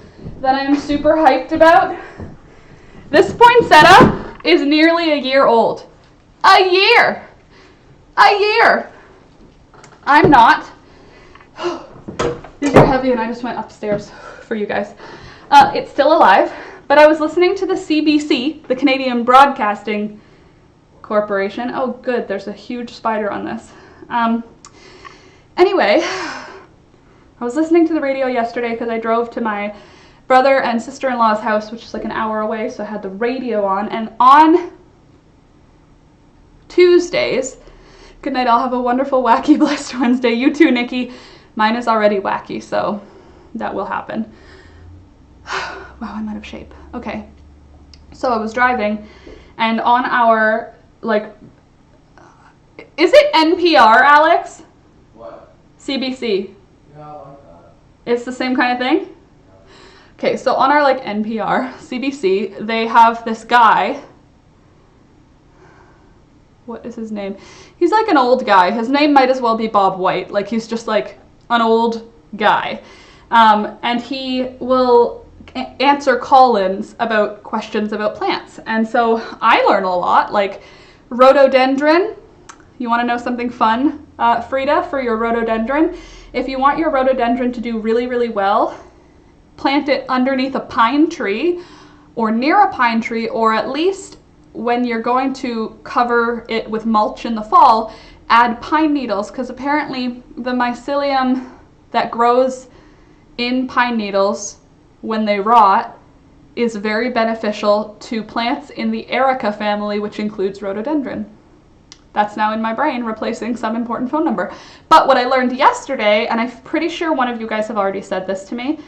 that I'm super hyped about. This poinsettia is nearly a year old. A year! A year! I'm not. These are heavy, and I just went upstairs for you guys. It's still alive, but I was listening to the CBC, the Canadian Broadcasting Corporation. Oh, good, there's a huge spider on this. Anyway, I was listening to the radio yesterday because I drove to my brother and sister-in-law's house, which is like an hour away, so I had the radio on, and on Tuesdays, good night, I'll have a wonderful, wacky, blessed Wednesday. You too, Nikki. Mine is already wacky, so that will happen. Wow, I'm out of shape. Okay, so I was driving, and on our, like, is it NPR, Alex? What? CBC. Yeah, I like that. It's the same kind of thing? Okay, so on our, like, NPR, CBC, they have this guy. What is his name? He's like an old guy. His name might as well be Bob White. Like, he's just like an old guy. And he will answer call-ins about questions about plants. And so I learn a lot, like rhododendron. You want to know something fun, Frida, for your rhododendron? If you want your rhododendron to do really, really well, plant it underneath a pine tree or near a pine tree, or at least when you're going to cover it with mulch in the fall, add pine needles, because apparently the mycelium that grows in pine needles when they rot is very beneficial to plants in the Erica family, which includes rhododendron. That's now in my brain, replacing some important phone number. But what I learned yesterday, and I'm pretty sure one of you guys have already said this to me,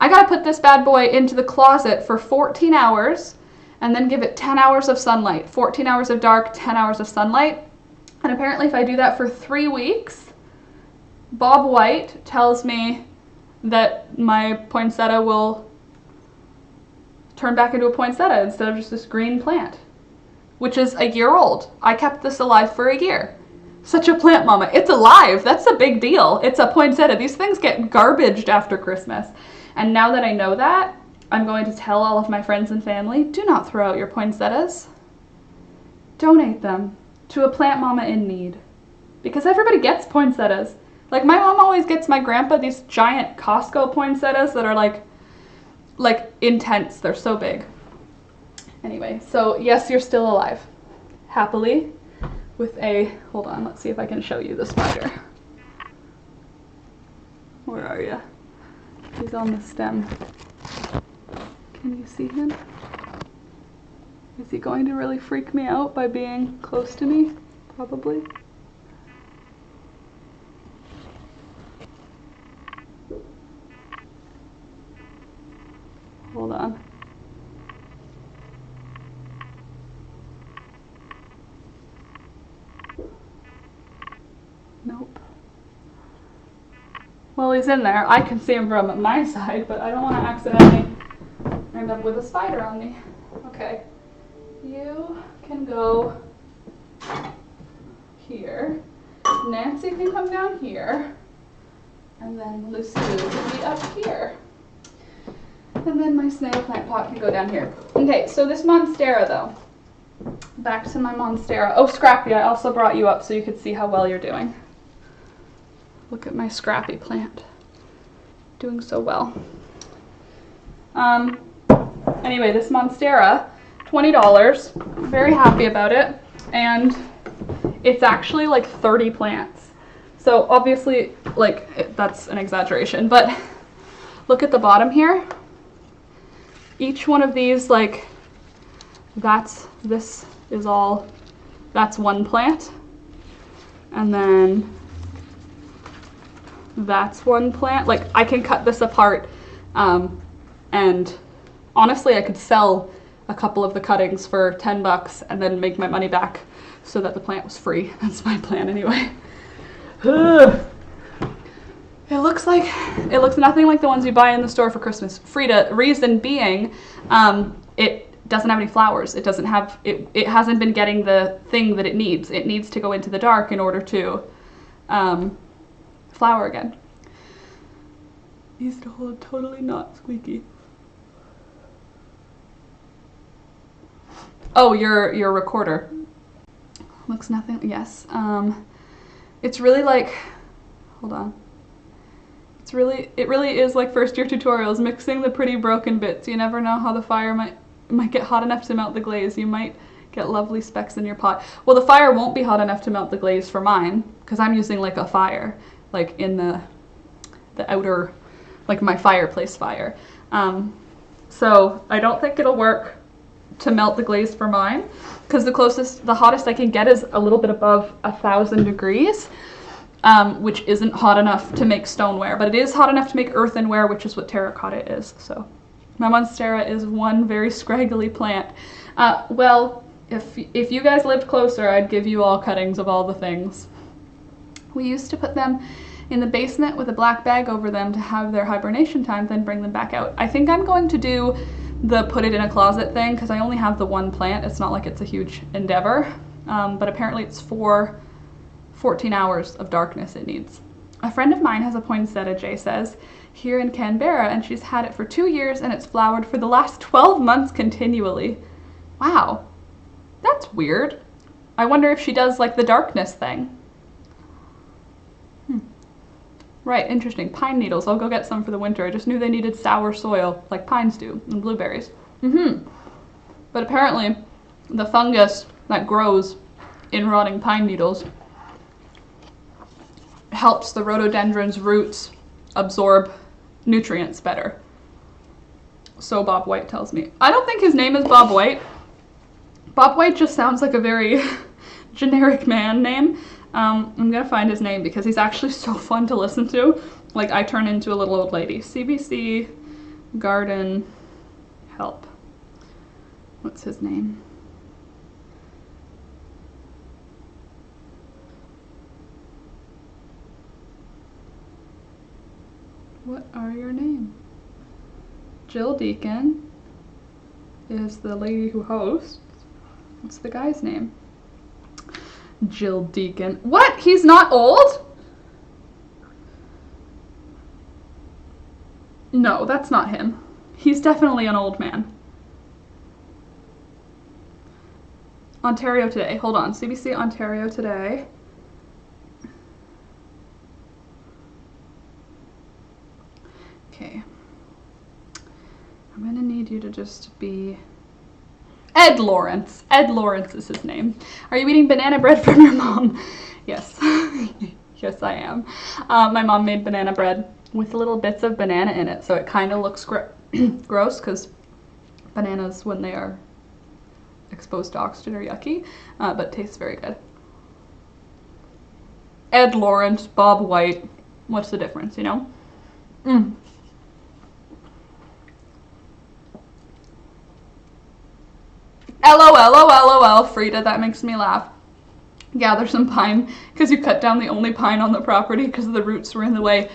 I gotta put this bad boy into the closet for 14 hours and then give it 10 hours of sunlight. 14 hours of dark, 10 hours of sunlight. And apparently if I do that for 3 weeks, Bob White tells me that my poinsettia will turn back into a poinsettia instead of just this green plant, which is a year old. I kept this alive for a year. Such a plant mama. It's alive. That's a big deal. It's a poinsettia. These things get garbaged after Christmas. And now that I know that, I'm going to tell all of my friends and family, do not throw out your poinsettias. Donate them to a plant mama in need. Because everybody gets poinsettias. Like, my mom always gets my grandpa these giant Costco poinsettias that are like intense. They're so big. Anyway, so yes, you're still alive. Happily, with a, hold on, let's see if I can show you the spider. Where are you? He's on the stem. Can you see him? Is he going to really freak me out by being close to me? Probably. Hold on. Well, he's in there. I can see him from my side, but I don't want to accidentally end up with a spider on me. Okay. You can go here. Nancy can come down here. And then Lucy can be up here. And then my snail plant pot can go down here. Okay, so this monstera though. Back to my monstera. Oh, Scrappy, I also brought you up so you could see how well you're doing. Look at my Scrappy plant. Doing so well. Anyway, this monstera, $20. Very happy about it. And it's actually like 30 plants. So obviously, like, that's an exaggeration, but look at the bottom here. Each one of these, like, that's one plant. And then that's one plant. Like, I can cut this apart, and honestly, I could sell a couple of the cuttings for $10 and then make my money back so that the plant was free. That's my plan anyway. Ugh. It looks nothing like the ones you buy in the store for Christmas. Frida, reason being, it doesn't have any flowers. It doesn't have, it hasn't been getting the thing that it needs. It needs to go into the dark in order to flower again. Needs to hold totally not squeaky. Oh, your recorder. Looks nothing, yes. It's really like, hold on. It really is like first year tutorials, mixing the pretty broken bits. You never know how the fire might get hot enough to melt the glaze. You might get lovely specks in your pot. Well, the fire won't be hot enough to melt the glaze for mine, because I'm using like a fire, like in the outer, like my fireplace fire. So I don't think it'll work to melt the glaze for mine, because the hottest I can get is a little bit above 1,000 degrees. Which isn't hot enough to make stoneware, but it is hot enough to make earthenware, which is what terracotta is. So my monstera is one very scraggly plant. Well, if you guys lived closer, I'd give you all cuttings of all the things. We used to put them in the basement with a black bag over them to have their hibernation time, then bring them back out. I think I'm going to do the put it in a closet thing, because I only have the one plant. It's not like it's a huge endeavor, but apparently it's 14 hours of darkness it needs. A friend of mine has a poinsettia, Jay says, here in Canberra, and she's had it for 2 years and it's flowered for the last 12 months continually. Wow, that's weird. I wonder if she does like the darkness thing. Right, interesting. Pine needles, I'll go get some for the winter. I just knew they needed sour soil like pines do, and blueberries. But apparently the fungus that grows in rotting pine needles helps the rhododendron's roots absorb nutrients better. So Bob White tells me. I don't think his name is Bob White. Bob White just sounds like a very generic man name. I'm gonna find his name because he's actually so fun to listen to. Like, I turn into a little old lady. CBC Garden Help. What's his name? What are your names? Jill Deacon is the lady who hosts. What's the guy's name? Jill Deacon. What? He's not old? No, that's not him. He's definitely an old man. Ontario Today. Hold on. CBC Ontario Today. Okay. I'm gonna need you to just be Ed Lawrence. Ed Lawrence is his name. Are you eating banana bread from your mom? Yes. Yes, I am. My mom made banana bread with little bits of banana in it, so it kind of looks gross because bananas, when they are exposed to oxygen, are yucky, but tastes very good. Ed Lawrence, Bob White. What's the difference, you know? LOL, Frida, that makes me laugh. Gather some pine, because you cut down the only pine on the property because the roots were in the way.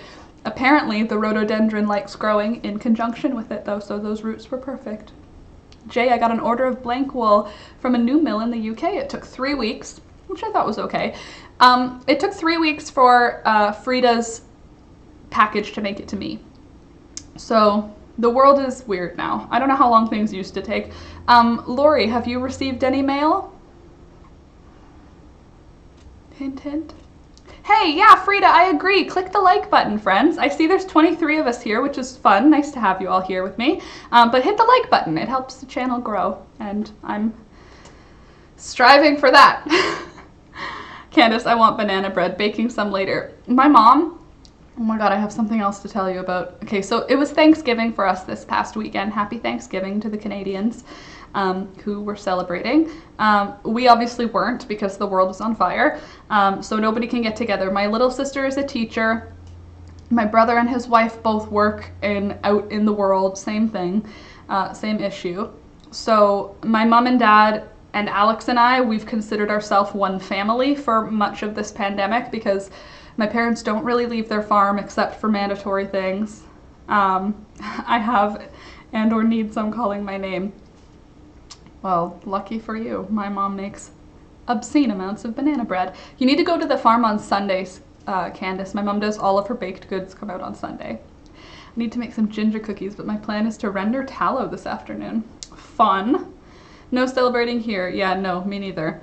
Apparently, the rhododendron likes growing in conjunction with it, though, so those roots were perfect. Jay, I got an order of blank wool from a new mill in the UK. It took 3 weeks, which I thought was okay. It took 3 weeks for Frida's package to make it to me. So the world is weird now. I don't know how long things used to take. Lori, have you received any mail? Hint, hint. Hey, yeah, Frida, I agree. Click the like button, friends. I see there's 23 of us here, which is fun. Nice to have you all here with me. But hit the like button. It helps the channel grow, and I'm striving for that. Candace, I want banana bread. Baking some later. My mom, oh my god, I have something else to tell you about. Okay, so it was Thanksgiving for us this past weekend. Happy Thanksgiving to the Canadians who were celebrating. We obviously weren't because the world is on fire, so nobody can get together. My little sister is a teacher. My brother and his wife both work out in the world, same thing, same issue. So my mom and dad and Alex and I, we've considered ourselves one family for much of this pandemic because my parents don't really leave their farm except for mandatory things. I have and or need some calling my name. Well, lucky for you, my mom makes obscene amounts of banana bread. You need to go to the farm on Sundays, Candace. My mom does all of her baked goods come out on Sunday. I need to make some ginger cookies, but my plan is to render tallow this afternoon. Fun. No celebrating here. Yeah, no, me neither.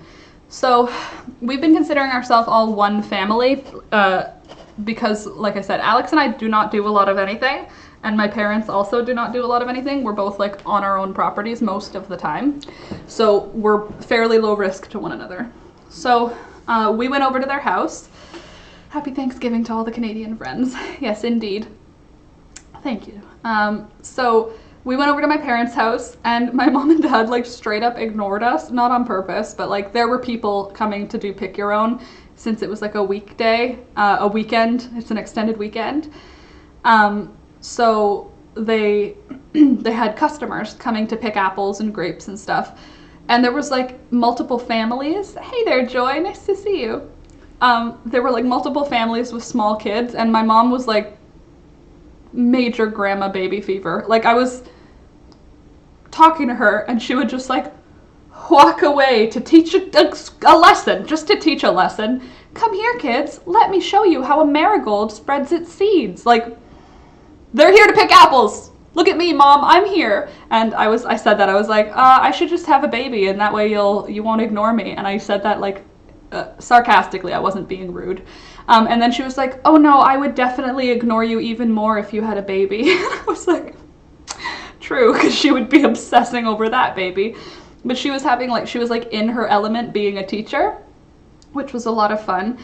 So we've been considering ourselves all one family because, like I said, Alex and I do not do a lot of anything, and my parents also do not do a lot of anything. We're both like on our own properties most of the time, so we're fairly low risk to one another. So we went over to their house. Happy Thanksgiving to all the Canadian friends. Yes, indeed. Thank you. So we went over to my parents' house, and my mom and dad like straight up ignored us, not on purpose, but like there were people coming to do pick your own since it was like a weekday, a weekend. It's an extended weekend. So they had customers coming to pick apples and grapes and stuff, and there was like multiple families. Hey there, Joy, nice to see you. There were like multiple families with small kids, and my mom was like major grandma baby fever. Like I was talking to her and she would just like walk away to teach a lesson, just to teach a lesson. Come here, kids, let me show you how a marigold spreads its seeds. Like, they're here to pick apples. Look at me, Mom, I'm here. And I said that, I was like, I should just have a baby and that way you won't ignore me. And I said that like sarcastically, I wasn't being rude. And then she was like, oh no, I would definitely ignore you even more if you had a baby. And I was like, true, because she would be obsessing over that baby. But she was in her element being a teacher, which was a lot of fun.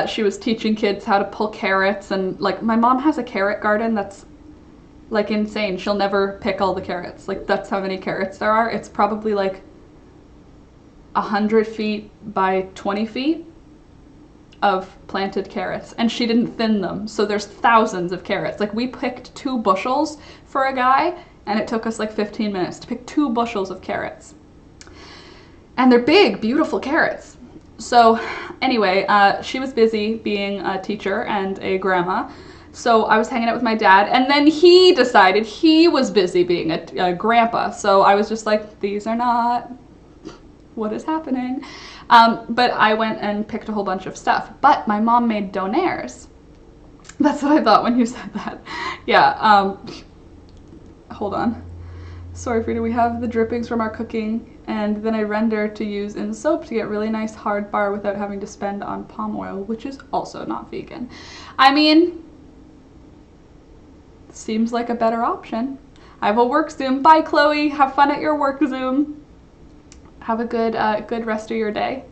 She was teaching kids how to pull carrots, and like my mom has a carrot garden that's like insane. She'll never pick all the carrots. Like that's how many carrots there are. It's probably like 100 feet by 20 feet of planted carrots, and she didn't thin them, so there's thousands of carrots. Like we picked 2 bushels for a guy, and it took us like 15 minutes to pick 2 bushels of carrots. And they're big, beautiful carrots. So anyway, she was busy being a teacher and a grandma, so I was hanging out with my dad, and then he decided he was busy being a grandpa, so I was just like, these are not, what is happening? But I went and picked a whole bunch of stuff, but my mom made donaires. That's what I thought when you said that. Yeah, hold on. Sorry, Frida, we have the drippings from our cooking, and then I render to use in soap to get really nice hard bar without having to spend on palm oil, which is also not vegan. I mean, seems like a better option. I have a work Zoom. Bye, Chloe. Have fun at your work Zoom. Have a good rest of your day.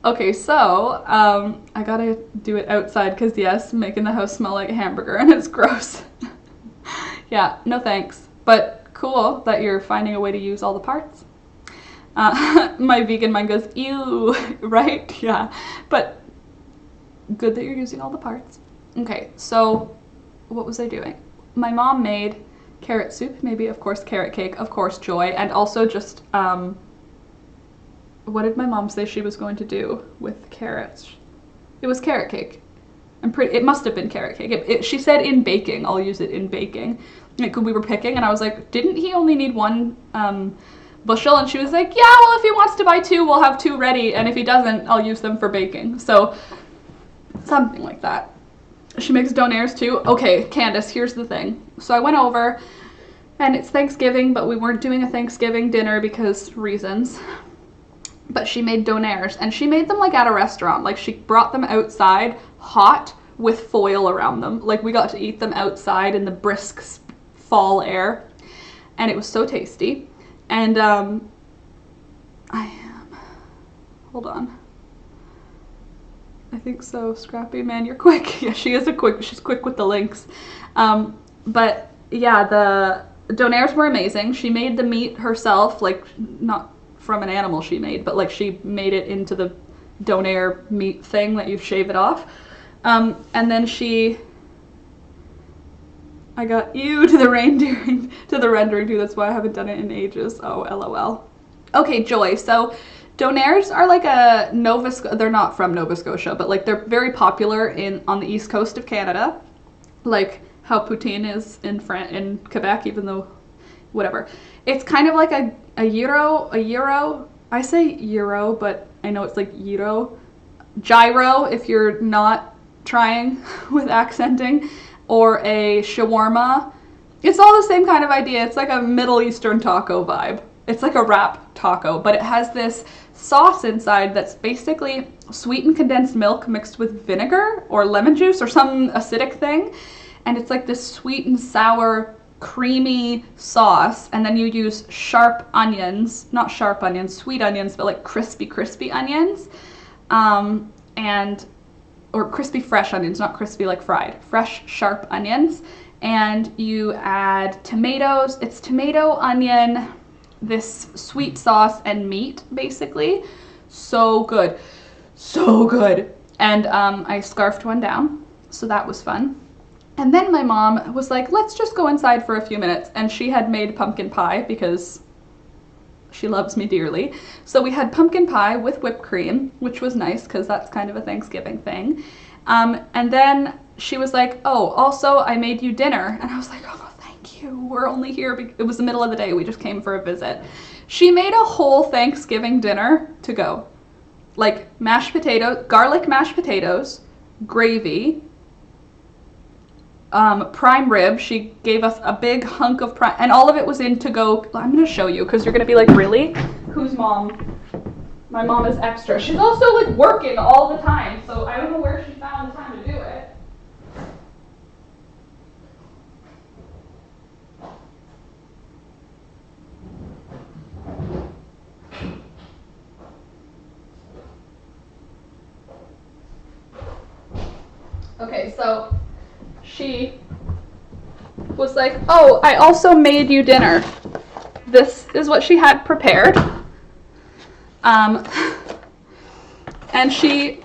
Okay, so I gotta do it outside because yes, making the house smell like a hamburger and it's gross. Yeah, no thanks. But cool that you're finding a way to use all the parts. My vegan mind goes, ew, right? Yeah, but good that you're using all the parts. Okay, so what was I doing? My mom made carrot soup, maybe of course carrot cake, of course Joy, and also just what did my mom say she was going to do with carrots? It was carrot cake. It must have been carrot cake. She said in baking. I'll use it in baking. Like we were picking, and I was like, didn't he only need one bushel? And she was like, yeah, well, if he wants to buy 2, we'll have 2 ready, and if he doesn't, I'll use them for baking. So something like that. She makes donaires too. Okay, Candace, here's the thing. So I went over, and it's Thanksgiving, but we weren't doing a Thanksgiving dinner because reasons. But she made donaires, and she made them like at a restaurant. Like she brought them outside hot with foil around them. Like we got to eat them outside in the brisk fall air, and it was so tasty. And hold on. I think so. Scrappy, man, you're quick. Yeah, she's quick with the links. But yeah, the donaires were amazing. She made the meat herself, like not from an animal she made, but like she made it into the donaire meat thing that you shave it off. And then I got you to the rendering too. That's why I haven't done it in ages. Oh, LOL. Okay, Joy. So donaires are like they're not from Nova Scotia, but like they're very popular on the east coast of Canada, like how poutine is in Quebec, even though whatever. It's kind of like a gyro. I say euro, but I know it's like gyro if you're not trying with accenting, or a shawarma. It's all the same kind of idea. It's like a Middle Eastern taco vibe. It's like a wrap taco, but it has this sauce inside that's basically sweetened condensed milk mixed with vinegar or lemon juice or some acidic thing. And it's like this sweet and sour, creamy sauce. And then you use sharp onions, not sharp onions, sweet onions, but like crispy onions. Or crispy fresh onions, not crispy like fried. Fresh, sharp onions. And you add tomatoes. It's tomato, onion, this sweet sauce, and meat, basically. So good. So good. And I scarfed one down, so that was fun. And then my mom was like, let's just go inside for a few minutes. And she had made pumpkin pie because she loves me dearly. So we had pumpkin pie with whipped cream, which was nice because that's kind of a Thanksgiving thing. And then she was like, oh, also I made you dinner. And I was like, oh, thank you. We're only here. It was the middle of the day. We just came for a visit. She made a whole Thanksgiving dinner to go. Like mashed potatoes, garlic mashed potatoes, gravy, prime rib. She gave us a big hunk of prime, and all of it was in to go. I'm going to show you because you're going to be like, really? Whose mom? My mom is extra. She's also like working all the time, so I don't know where she found the time to do it. Okay, so she was like, oh, I also made you dinner. This is what she had prepared. And she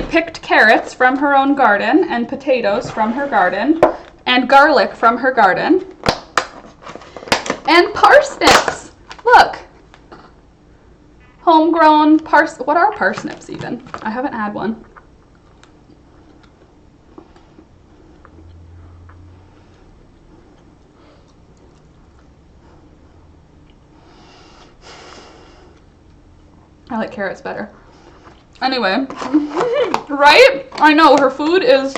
picked carrots from her own garden, and potatoes from her garden, and garlic from her garden, and parsnips. Look. Homegrown what are parsnips even? I haven't had one. I like carrots better. Anyway, right? I know, her food is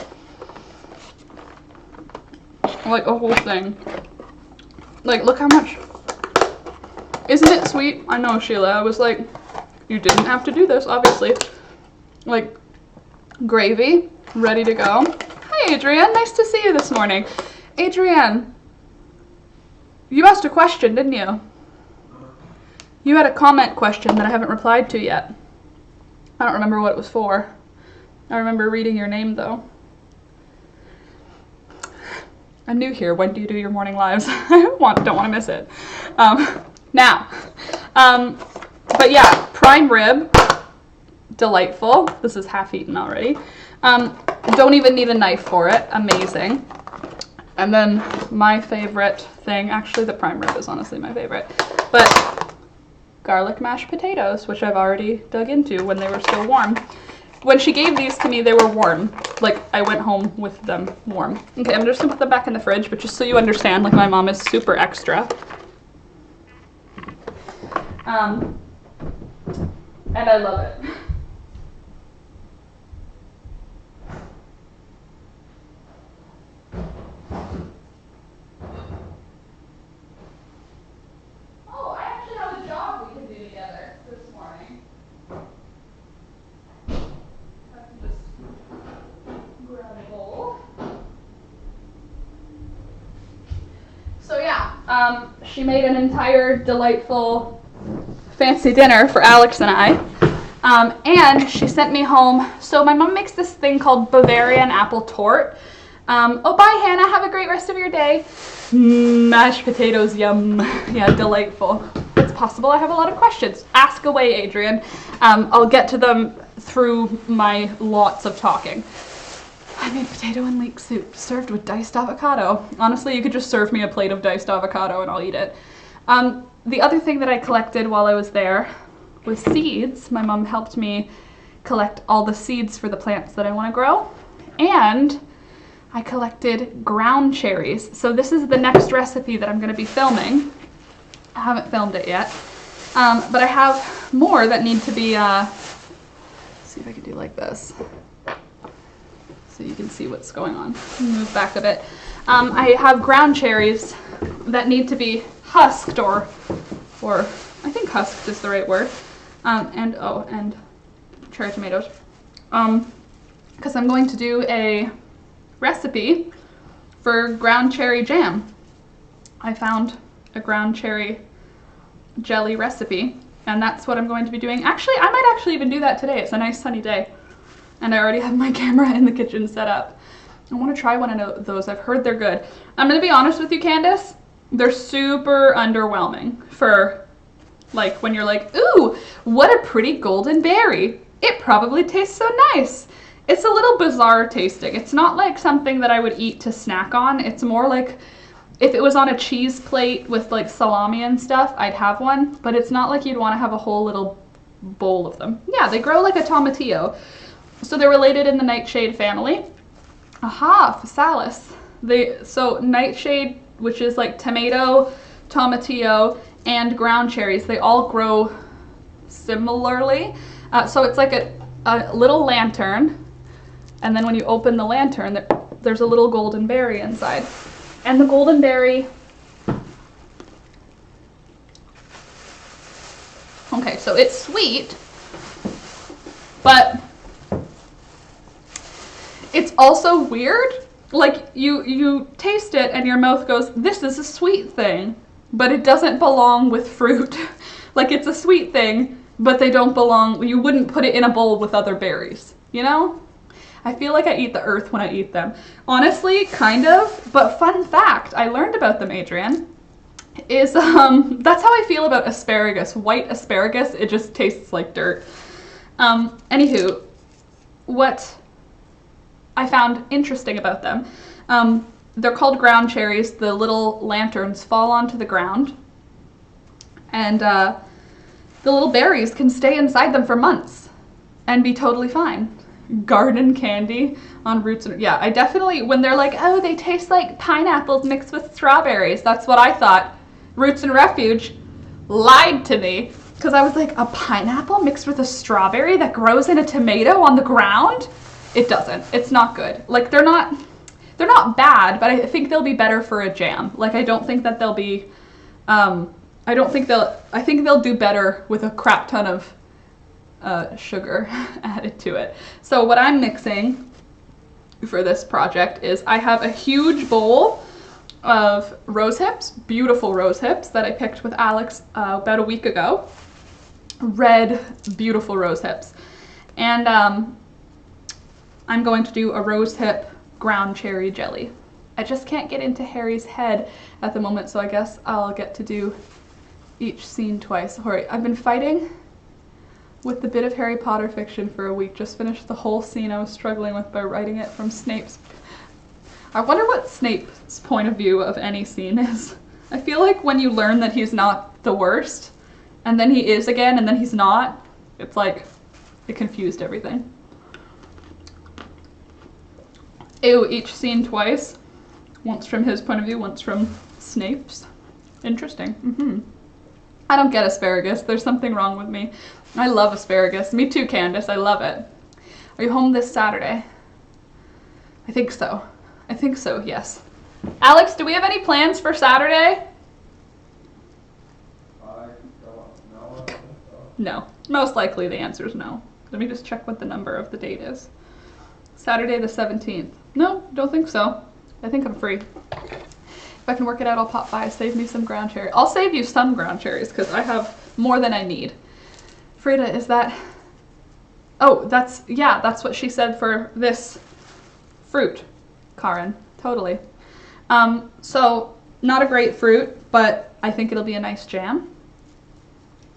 like a whole thing. Like, look how much. Isn't it sweet? I know, Sheila. I was like, you didn't have to do this, obviously. Like, gravy, ready to go. Hi, Adrienne. Nice to see you this morning. Adrienne, you asked a question, didn't you? You had a comment question that I haven't replied to yet. I don't remember what it was for. I remember reading your name, though. I'm new here. When do you do your morning lives? I don't want to miss it. Now. But yeah, prime rib. Delightful. This is half eaten already. Don't even need a knife for it. Amazing. And then my favorite thing, actually the prime rib is honestly my favorite, but garlic mashed potatoes, which I've already dug into when they were still warm. when she gave these to me, they were warm. Like, I went home with them warm. Okay, I'm just gonna put them back in the fridge, but just so you understand, like, my mom is super extra. And I love it. Oh, I actually have a job we can do together this morning. I can just grab a bowl. So yeah, she made an entire delightful fancy dinner for Alex and I. And she sent me home. So my mom makes this thing called Bavarian apple tort. Oh, bye, Hannah. Have a great rest of your day. Mashed potatoes, yum. Yeah, delightful. It's possible I have a lot of questions. Ask away, Adrian. I'll get to them through my lots of talking. I made potato and leek soup served with diced avocado. Honestly, you could just serve me a plate of diced avocado and I'll eat it. The other thing that I collected while I was there was seeds. My mom helped me collect all the seeds for the plants that I want to grow. And I collected ground cherries. So this is the next recipe that I'm going to be filming. I haven't filmed it yet. But I have more that need to be, let's see if I can do like this. So you can see what's going on. Move back a bit. I have ground cherries that need to be husked or I think husked is the right word. And cherry tomatoes. Because I'm going to do a recipe for ground cherry jam. I found a ground cherry jelly recipe, and that's what I'm going to be doing. Actually, I might actually even do that today. It's a nice sunny day, and I already have my camera in the kitchen set up. I want to try one of those. I've heard they're good. I'm going to be honest with you, Candace. They're super underwhelming for, like, when you're like, ooh, what a pretty golden berry. It probably tastes so nice. It's a little bizarre tasting. It's not like something that I would eat to snack on. It's more like if it was on a cheese plate with like salami and stuff, I'd have one, but it's not like you'd want to have a whole little bowl of them. Yeah, they grow like a tomatillo. So they're related in the nightshade family. Aha, phasalis. So nightshade, which is like tomato, tomatillo, and ground cherries, they all grow similarly. So it's like a little lantern, and then when you open the lantern, there's a little golden berry inside. And the golden berry, okay, so it's sweet, but it's also weird. Like you taste it and your mouth goes, this is a sweet thing, but it doesn't belong with fruit. Like it's a sweet thing, but they don't belong, you wouldn't put it in a bowl with other berries, you know? I feel like I eat the earth when I eat them. Honestly, kind of, but fun fact, I learned about them, Adrian, is that's how I feel about asparagus. White asparagus, it just tastes like dirt. Anywho, what I found interesting about them, they're called ground cherries. The little lanterns fall onto the ground, and the little berries can stay inside them for months and be totally fine. Garden candy on roots. And yeah, I definitely, when they're like, oh, they taste like pineapples mixed with strawberries, that's what I thought. Roots and Refuge lied to me, because I was like, a pineapple mixed with a strawberry that grows in a tomato on the ground? It doesn't. It's not good. Like they're not bad, but I think they'll be better for a jam. Like I don't think that they'll be I think they'll do better with a crap ton of sugar added to it. So what I'm mixing for this project is I have a huge bowl of rose hips, beautiful rose hips that I picked with Alex about a week ago. Red, beautiful rose hips. And I'm going to do a rose hip ground cherry jelly. I just can't get into Harry's head at the moment, so I guess I'll get to do each scene twice. Sorry, I've been fighting with the bit of Harry Potter fiction for a week. Just finished the whole scene I was struggling with by writing it from Snape's. I wonder what Snape's point of view of any scene is. I feel like when you learn that he's not the worst, and then he is again, and then he's not, it's like, it confused everything. Ew, each scene twice. Once from his point of view, once from Snape's. Interesting. I don't get asparagus. There's something wrong with me. I love asparagus. Me too, Candace. I love it. Are you home this Saturday? I think so. I think so, yes. Alex, do we have any plans for Saturday? I don't know. I think so. No. Most likely the answer is no. Let me just check what the number of the date is. Saturday the 17th. No, don't think so. I think I'm free. If I can work it out, I'll pop by. Save me some ground cherry. I'll save you some ground cherries because I have more than I need. Frida, is that... Oh, that's what she said for this fruit, Karen. Totally. So, not a great fruit, but I think it'll be a nice jam.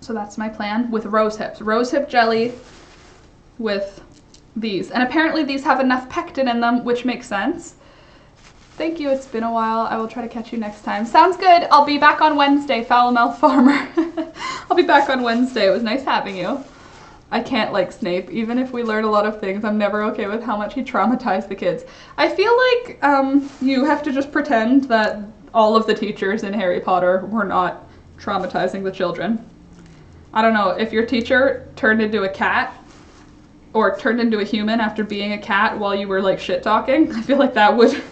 So that's my plan with rose hips. Rose hip jelly with these. And apparently these have enough pectin in them, which makes sense. Thank you, it's been a while. I will try to catch you next time. Sounds good. I'll be back on Wednesday, Foul Mouth Farmer. I'll be back on Wednesday. It was nice having you. I can't like Snape. Even if we learn a lot of things, I'm never okay with how much he traumatized the kids. I feel like you have to just pretend that all of the teachers in Harry Potter were not traumatizing the children. I don't know, if your teacher turned into a cat or turned into a human after being a cat while you were like shit talking, I feel like that would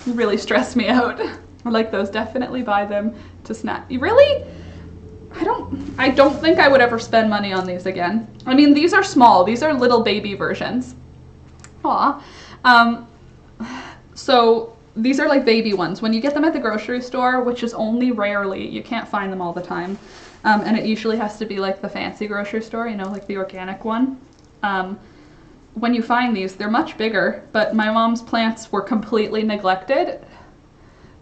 really stress me out. I like those. Definitely buy them to snack. Really? I don't think I would ever spend money on these again. I mean, these are small. These are little baby versions. Aw. So these are like baby ones. When you get them at the grocery store, which is only rarely, you can't find them all the time. And it usually has to be like the fancy grocery store, you know, like the organic one. When you find these, they're much bigger, but my mom's plants were completely neglected.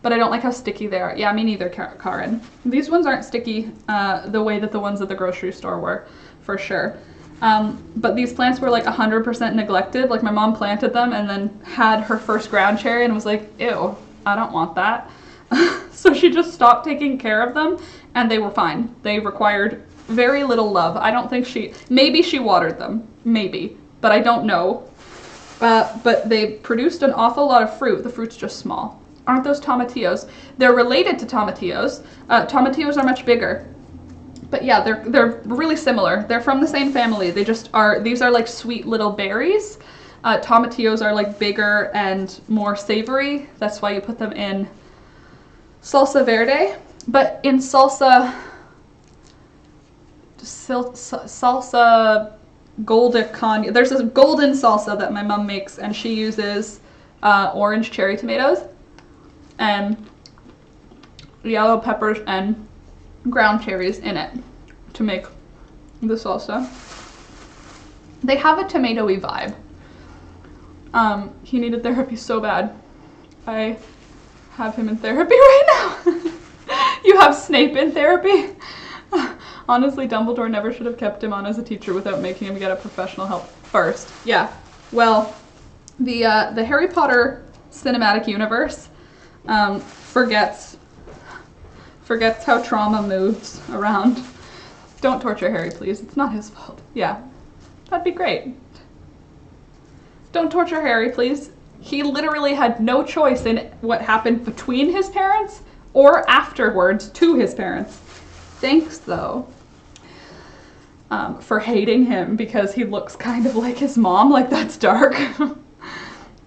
But I don't like how sticky they are. Yeah, me neither, Karen. These ones aren't sticky the way that the ones at the grocery store were, for sure. But these plants were like 100% neglected. Like my mom planted them and then had her first ground cherry and was like, ew, I don't want that. So she just stopped taking care of them and they were fine. They required very little love. I don't think maybe she watered them, maybe, but I don't know. But they produced an awful lot of fruit. The fruit's just small. Aren't those tomatillos? They're related to tomatillos. Tomatillos are much bigger. But yeah, they're really similar. They're from the same family. These are like sweet little berries. Tomatillos are like bigger and more savory. That's why you put them in salsa verde. But in salsa golden, there's this golden salsa that my mom makes and she uses orange cherry tomatoes and yellow peppers and ground cherries in it to make the salsa. They have a tomatoey vibe. He needed therapy so bad. I have him in therapy right now. You have Snape in therapy? Honestly, Dumbledore never should have kept him on as a teacher without making him get a professional help first. Yeah, well, the Harry Potter cinematic universe forgets how trauma moves around. Don't torture Harry, please. It's not his fault. Yeah, that'd be great. Don't torture Harry, please. He literally had no choice in what happened between his parents or afterwards to his parents. Thanks, though, for hating him because he looks kind of like his mom. Like, that's dark.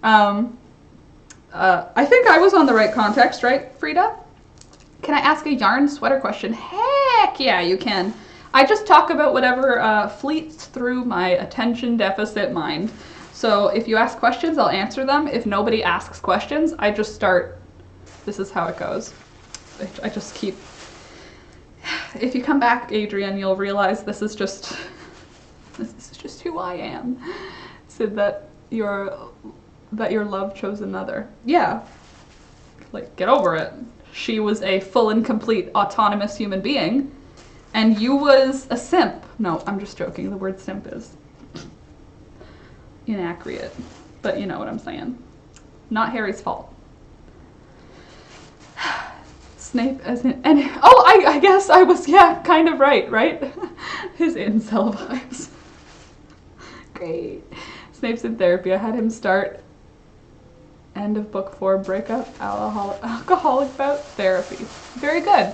I think I was on the right context, right, Frida? Can I ask a yarn sweater question? Heck yeah, you can. I just talk about whatever fleets through my attention deficit mind. So if you ask questions, I'll answer them. If nobody asks questions, I just start. This is how it goes. I just keep. If you come back, Adrian, you'll realize this is just who I am. So that your love chose another. Yeah. Like, get over it. She was a full and complete autonomous human being, and you was a simp. No, I'm just joking. The word simp is inaccurate, but you know what I'm saying. Not Harry's fault. Snape as in, and oh, I guess I was, yeah, kind of right? His incel vibes. Great. Snape's in therapy. I had him start End of book 4, breakup, alcoholic bout, therapy. Very good.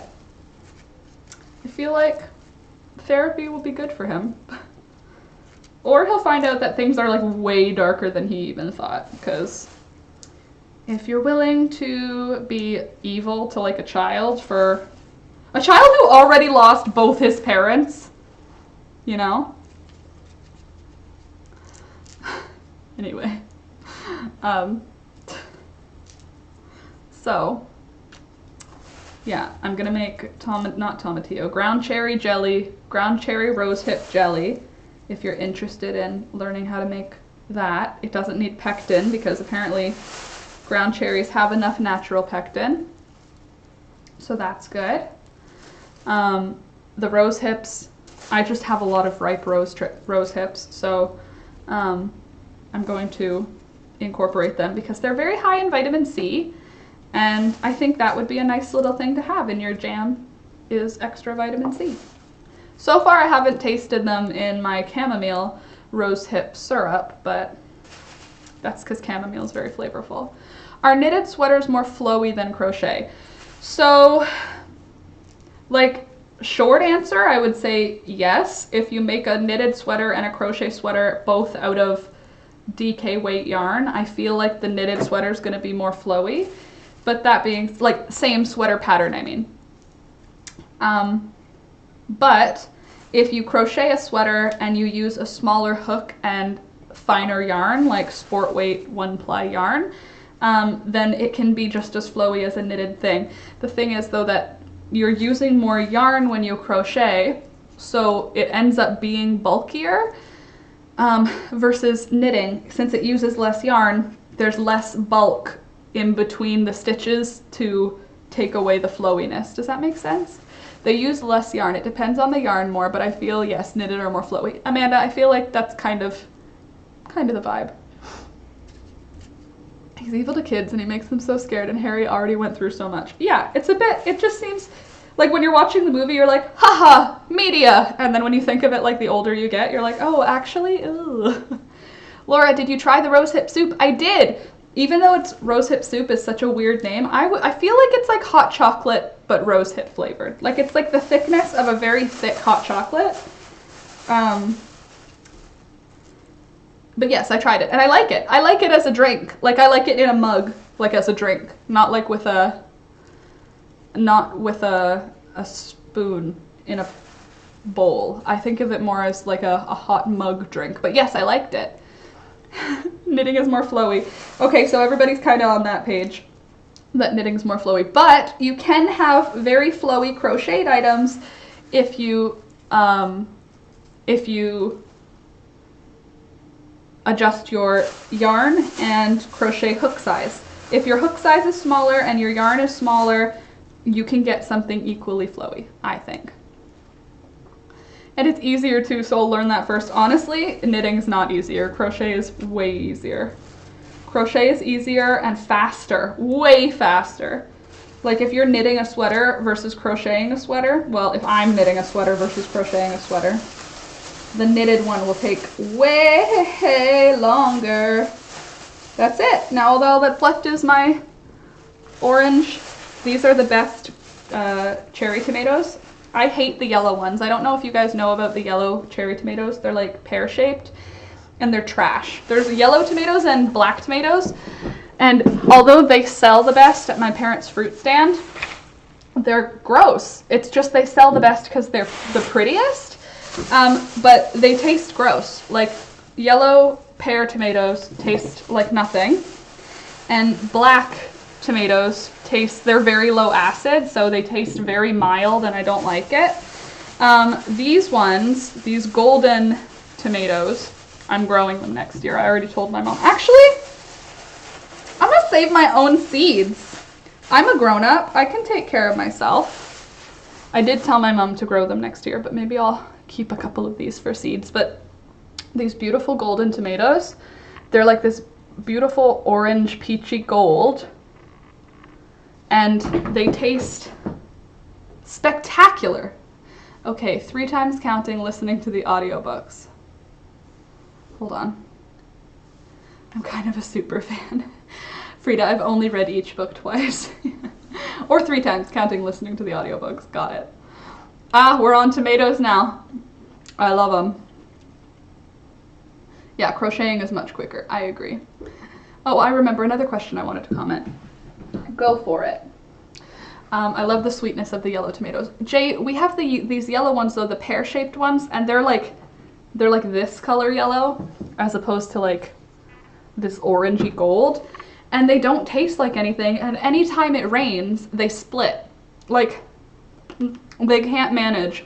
I feel like therapy will be good for him. Or he'll find out that things are like way darker than he even thought. Because if you're willing to be evil to like a child who already lost both his parents, you know? Anyway. So, yeah, I'm gonna make not tomatillo, ground cherry jelly, ground cherry rosehip jelly. If you're interested in learning how to make that, it doesn't need pectin because apparently ground cherries have enough natural pectin. So that's good. The rose hips, I just have a lot of ripe rose hips, so I'm going to incorporate them because they're very high in vitamin C. And I think that would be a nice little thing to have in your jam, is extra vitamin C. So far I haven't tasted them in my chamomile rosehip syrup, but that's because chamomile is very flavorful. Are knitted sweaters more flowy than crochet? So, like, short answer, I would say yes. If you make a knitted sweater and a crochet sweater both out of DK weight yarn, I feel like the knitted sweater is going to be more flowy. But that being, like, same sweater pattern, I mean. But if you crochet a sweater and you use a smaller hook and finer yarn, like sport weight 1-ply yarn, then it can be just as flowy as a knitted thing. The thing is, though, that you're using more yarn when you crochet, so it ends up being bulkier, versus knitting. Since it uses less yarn, there's less bulk in between the stitches to take away the flowiness. Does that make sense? They use less yarn. It depends on the yarn more, but I feel, yes, knitted are more flowy. Amanda, I feel like that's kind of the vibe. He's evil to kids and he makes them so scared, and Harry already went through so much. Yeah, it's a bit, it just seems like when you're watching the movie, you're like, haha, media. And then when you think of it, like, the older you get, you're like, oh, actually, ooh. Laura, did you try the rosehip soup? I did. Even though it's rosehip soup is such a weird name, I feel like it's like hot chocolate, but rosehip flavored. Like, it's like the thickness of a very thick hot chocolate. But yes, I tried it, and I like it. I like it as a drink. Like, I like it in a mug, like as a drink, not like with a spoon in a bowl. I think of it more as like a hot mug drink. But yes, I liked it. Knitting is more flowy. Okay, so everybody's kind of on that page that knitting's more flowy. But you can have very flowy crocheted items if you adjust your yarn and crochet hook size. If your hook size is smaller and your yarn is smaller, you can get something equally flowy, I think. And it's easier too, so I'll learn that first. Honestly, knitting's not easier. Crochet is way easier. Crochet is easier and faster, way faster. Like, if you're knitting a sweater versus crocheting a sweater, well, if I'm knitting a sweater versus crocheting a sweater, the knitted one will take way longer. That's it. Now all that's left is my orange. These are the best cherry tomatoes. I hate the yellow ones. I don't know if you guys know about the yellow cherry tomatoes. They're like pear-shaped and they're trash. There's yellow tomatoes and black tomatoes. And although they sell the best at my parents' fruit stand, they're gross. It's just they sell the best because they're the prettiest. But they taste gross. Like, yellow pear tomatoes taste like nothing. And black tomatoes they're very low acid, so they taste very mild and I don't like it. These ones, these golden tomatoes, I'm growing them next year. I already told my mom. Actually, I'm gonna save my own seeds. I'm a grown-up. I can take care of myself. I did tell my mom to grow them next year, but maybe I'll keep a couple of these for seeds. But these beautiful golden tomatoes, they're like this beautiful orange peachy gold, and they taste spectacular. Okay, 3 times counting, listening to the audiobooks. Hold on. I'm kind of a super fan. Frida, I've only read each book twice. Or 3 times, counting listening to the audiobooks. Got it. Ah, we're on tomatoes now. I love them. Yeah, crocheting is much quicker. I agree. Oh, I remember another question I wanted to comment. Go for it. I love the sweetness of the yellow tomatoes. Jay, we have these yellow ones though, the pear-shaped ones, and they're like this color yellow, as opposed to like this orangey gold, and they don't taste like anything. And anytime it rains, they split. Like they can't manage.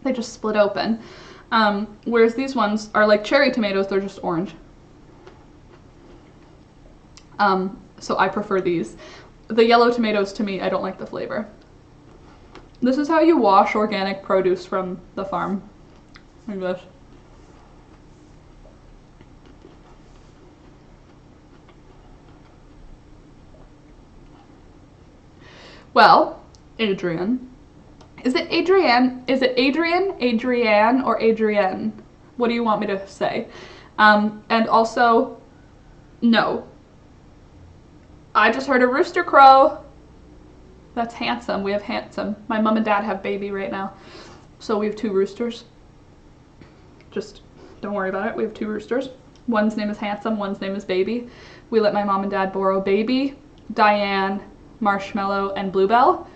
They just split open. Whereas these ones are like cherry tomatoes, they're just orange. So I prefer these. The yellow tomatoes, to me, I don't like the flavor. This is how you wash organic produce from the farm. Like this. Well, Adrian. Is it Adrienne? Is it Adrian, Adrienne, or Adrienne? What do you want me to say? And also, no. I just heard a rooster crow. That's Handsome. We have Handsome. My mom and dad have baby right now. So we have 2 roosters. Just don't worry about it. We have 2 roosters. One's name is Handsome, one's name is Baby. We let my mom and dad borrow Baby, Diane, Marshmallow, and Bluebell.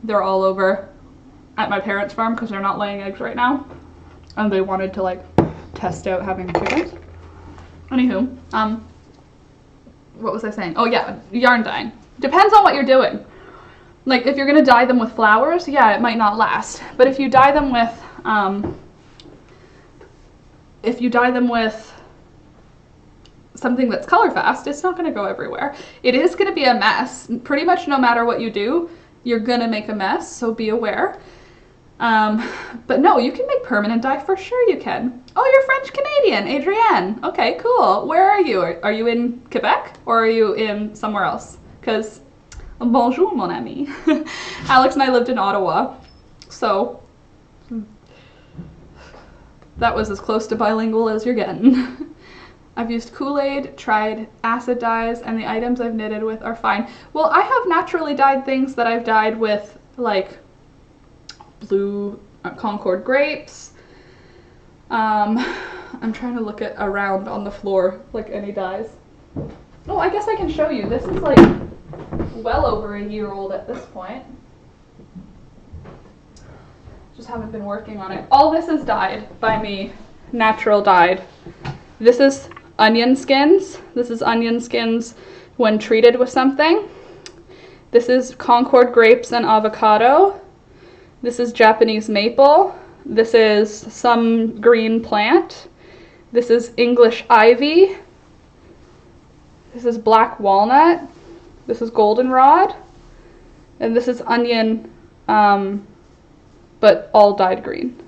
They're all over at my parents' farm because they're not laying eggs right now. And they wanted to like test out having chickens. Anywho, what was I saying? Oh yeah, yarn dyeing. Depends on what you're doing. Like if you're gonna dye them with flowers, yeah, it might not last. But if you dye them with something that's color fast, it's not gonna go everywhere. It is gonna be a mess. Pretty much no matter what you do, you're gonna make a mess, so be aware. But no, you can make permanent dye for sure you can. Oh, you're French Canadian, Adrienne. Okay, cool. Where are you? Are you in Quebec or are you in somewhere else? Because bonjour, mon ami. Alex and I lived in Ottawa, so that was as close to bilingual as you're getting. I've used Kool-Aid, tried acid dyes, and the items I've knitted with are fine. Well, I have naturally dyed things that I've dyed with, like blue Concord grapes. I'm trying to look at around on the floor, like any dyes. Oh, I guess I can show you. This is like well over a year old at this point. Just haven't been working on it. All this is dyed by me, natural dyed. This is onion skins. This is onion skins when treated with something. This is Concord grapes and avocado. This is Japanese maple. This is some green plant. This is English ivy. This is black walnut. This is goldenrod. And this is onion, but all dyed green.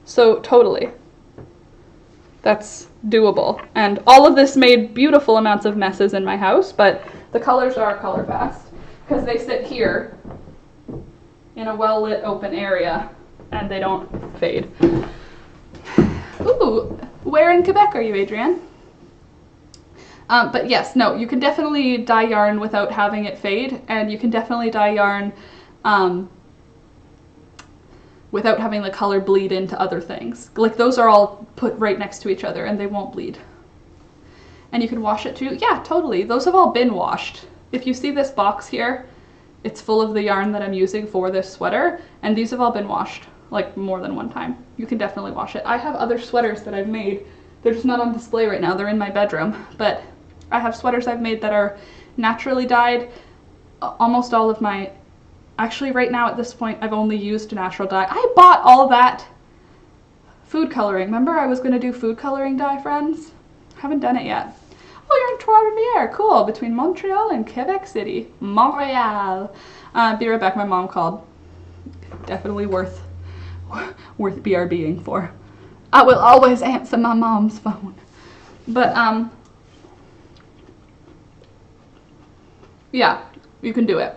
So totally. That's doable. And all of this made beautiful amounts of messes in my house, but the colors are color fast because they sit here in a well-lit open area and they don't fade. Ooh, where in Quebec are you, Adrienne? But yes, no, you can definitely dye yarn without having it fade, and you can definitely dye yarn without having the color bleed into other things. Like those are all put right next to each other and they won't bleed. And you can wash it too. Yeah, totally. Those have all been washed. If you see this box here, it's full of the yarn that I'm using for this sweater, and these have all been washed like more than one time. You can definitely wash it. I have other sweaters that I've made. They're just not on display right now. They're in my bedroom, but I have sweaters I've made that are naturally dyed. Almost all of my, actually right now at this point, I've only used natural dye. I bought all that food coloring. Remember I was gonna do food coloring dye, friends? Haven't done it yet. Oh, you're in Trois-Rivières, cool, between Montreal and Quebec City. Montreal. Be right back, my mom called. Definitely worth BRBing for. I will always answer my mom's phone. But, yeah, you can do it.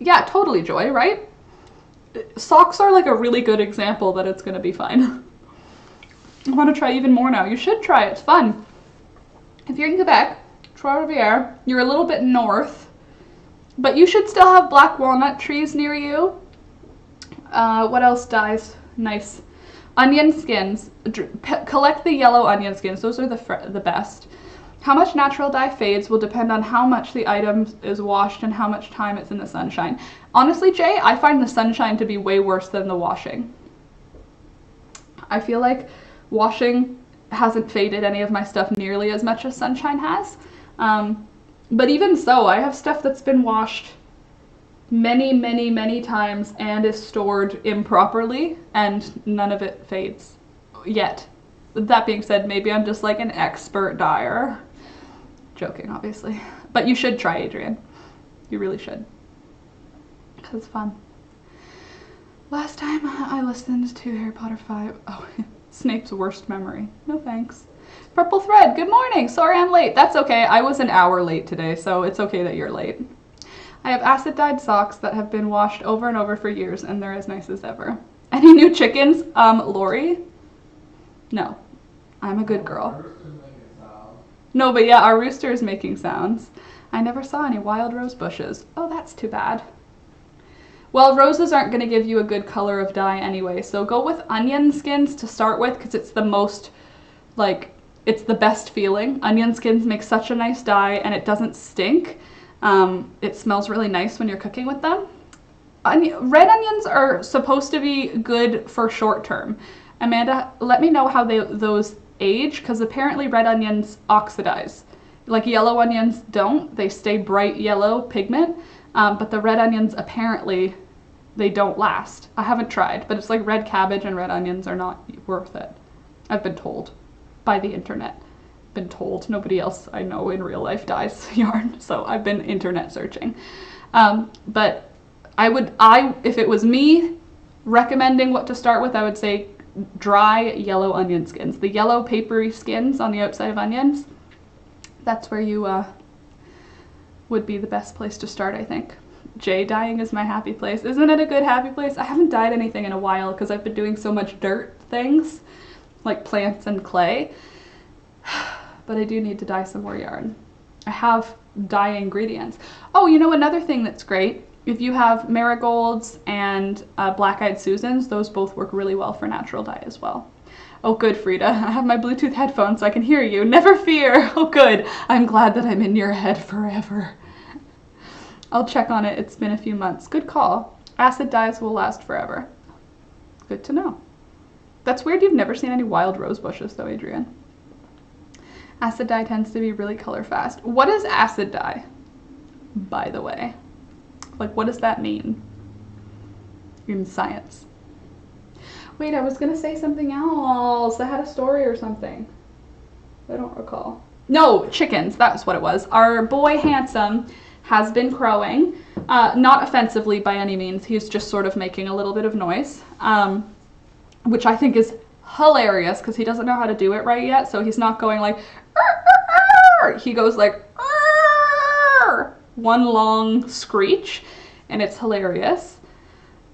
Yeah, totally, Joy, right? Socks are like a really good example that it's gonna be fine. I want to try even more now. You should try it, it's fun. If you're in Quebec, Trois-Rivières, you're a little bit north, but you should still have black walnut trees near you. What else dyes? Nice. Onion skins. Collect the yellow onion skins. Those are the best. How much natural dye fades will depend on how much the item is washed and how much time it's in the sunshine. Honestly, Jay, I find the sunshine to be way worse than the washing. I feel like washing hasn't faded any of my stuff nearly as much as sunshine has. But even so, I have stuff that's been washed many, many, many times and is stored improperly, and none of it fades yet. That being said, maybe I'm just like an expert dyer. Joking, obviously. But you should try, Adrian. You really should. Because it's fun. Last time I listened to Harry Potter 5. Oh, Snape's worst memory. No thanks. Purple Thread, good morning. Sorry I'm late. That's okay. I was an hour late today, so it's okay that you're late. I have acid-dyed socks that have been washed over and over for years, and they're as nice as ever. Any new chickens? Lori? No. I'm a good girl. No, but yeah, our rooster is making sounds. I never saw any wild rose bushes. Oh, that's too bad. Well, roses aren't going to give you a good color of dye anyway, so go with onion skins to start with, because it's the most, like, it's the best feeling. Onion skins make such a nice dye, and it doesn't stink. It smells really nice when you're cooking with them. Red onions are supposed to be good for short term. Amanda, let me know how those age, because apparently red onions oxidize. Like yellow onions don't. They stay bright yellow pigment, but the red onions apparently they don't last. I haven't tried, but it's like red cabbage and red onions are not worth it. I've been told by the internet. Been told. Nobody else I know in real life dyes yarn, so I've been internet searching. But if it was me recommending what to start with, I would say dry yellow onion skins. The yellow papery skins on the outside of onions, that's where you would be the best place to start, I think. Jay, dyeing is my happy place. Isn't it a good happy place? I haven't dyed anything in a while because I've been doing so much dirt things, like plants and clay. But I do need to dye some more yarn. I have dye ingredients. Oh, you know another thing that's great? If you have marigolds and black-eyed Susans, those both work really well for natural dye as well. Oh, good, Frida. I have my Bluetooth headphones so I can hear you. Never fear. Oh, good. I'm glad that I'm in your head forever. I'll check on it. It's been a few months. Good call. Acid dyes will last forever. Good to know. That's weird you've never seen any wild rose bushes though, Adrian. Acid dye tends to be really color fast. What is acid dye, by the way? Like, what does that mean in science? Wait, I was gonna say something else. I had a story or something. I don't recall. No, chickens, that's what it was. Our boy Handsome has been crowing, not offensively by any means. He's just sort of making a little bit of noise, which I think is hilarious because he doesn't know how to do it right yet. So he's not going like, "Arr, arr, arr." He goes like, "Arr," one long screech, and it's hilarious.